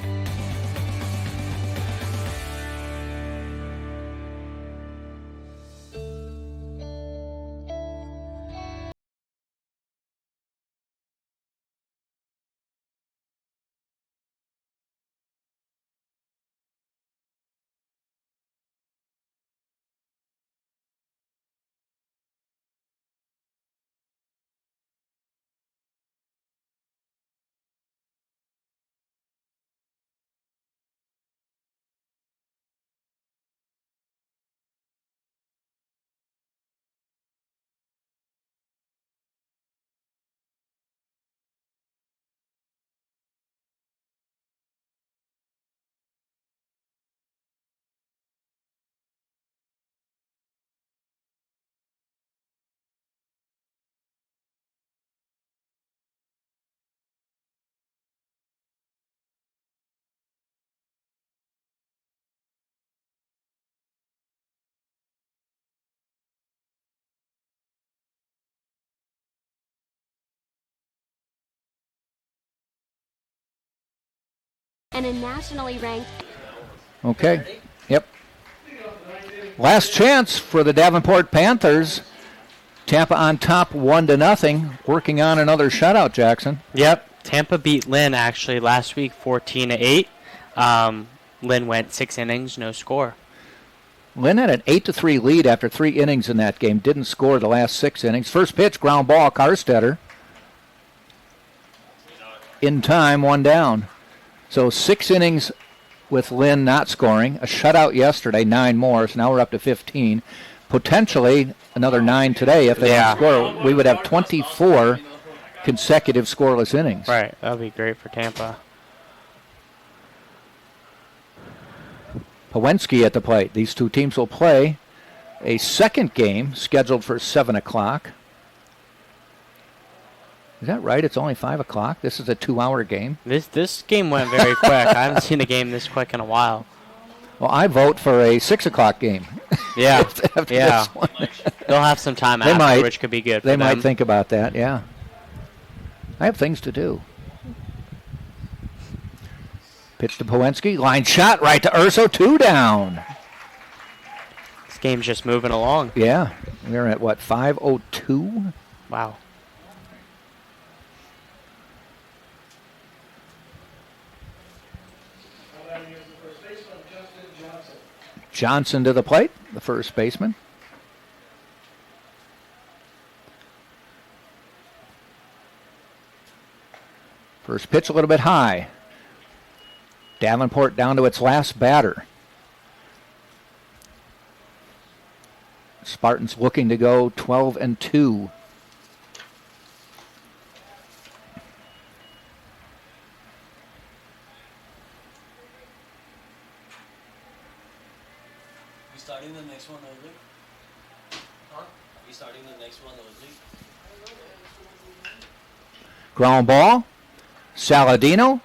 and a nationally ranked. Okay. Yep. Last chance for the Davenport Panthers. Tampa on top 1-0, working on another shutout, Jackson. Yep. Tampa beat Lynn actually last week 14-8. Lynn went 6 innings, no score. Lynn had an 8-3 lead after 3 innings in that game. Didn't score the last 6 innings. First pitch, ground ball, Karstetter. In time, 1 down. So 6 innings with Lynn not scoring. A shutout yesterday, 9 more. So now we're up to 15. Potentially another 9 today if they don't score. We would have 24 consecutive scoreless innings. Right. That would be great for Tampa. Pawensky at the plate. These two teams will play a second game scheduled for 7 o'clock. Is that right? It's only 5 o'clock? This is a 2-hour game? This game went very quick. I haven't seen a game this quick in a while. Well, I vote for a 6 o'clock game. Yeah. After this one. They'll have some time They after, might. which could be good for They them. might think about that, yeah. I have things to do. Pitch to Pawensky. Line shot right to Urso. 2 down. This game's just moving along. Yeah. We're at, what, 5:02? Wow. Johnson to the plate, the first baseman. First pitch a little bit high. Davenport down to its last batter. Spartans looking to go 12-2. Starting the next one early? Huh? Are we starting the next one early? Ground ball. Saladino.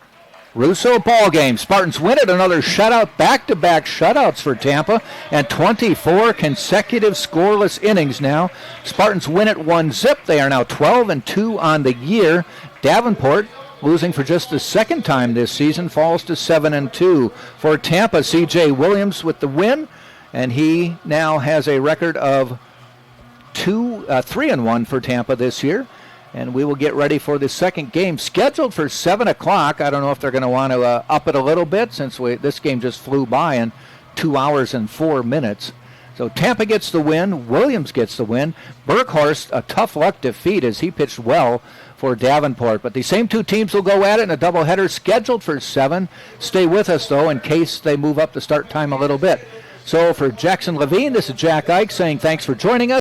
Russo, ball game. Spartans win it. Another shutout. Back-to-back shutouts for Tampa. And 24 consecutive scoreless innings now. Spartans win it 1-0. They are now 12-2 on the year. Davenport, losing for just the second time this season, falls to 7-2. For Tampa, C.J. Williams with the win. And he now has a record of 3-1 for Tampa this year. And we will get ready for the second game scheduled for 7 o'clock. I don't know if they're going to want to up it a little bit since this game just flew by in 2 hours and 4 minutes. So Tampa gets the win. Williams gets the win. Berghorst, a tough luck defeat as he pitched well for Davenport. But the same two teams will go at it in a doubleheader scheduled for 7. Stay with us, though, in case they move up the start time a little bit. So for Jackson Levine, this is Jack Ike saying thanks for joining us.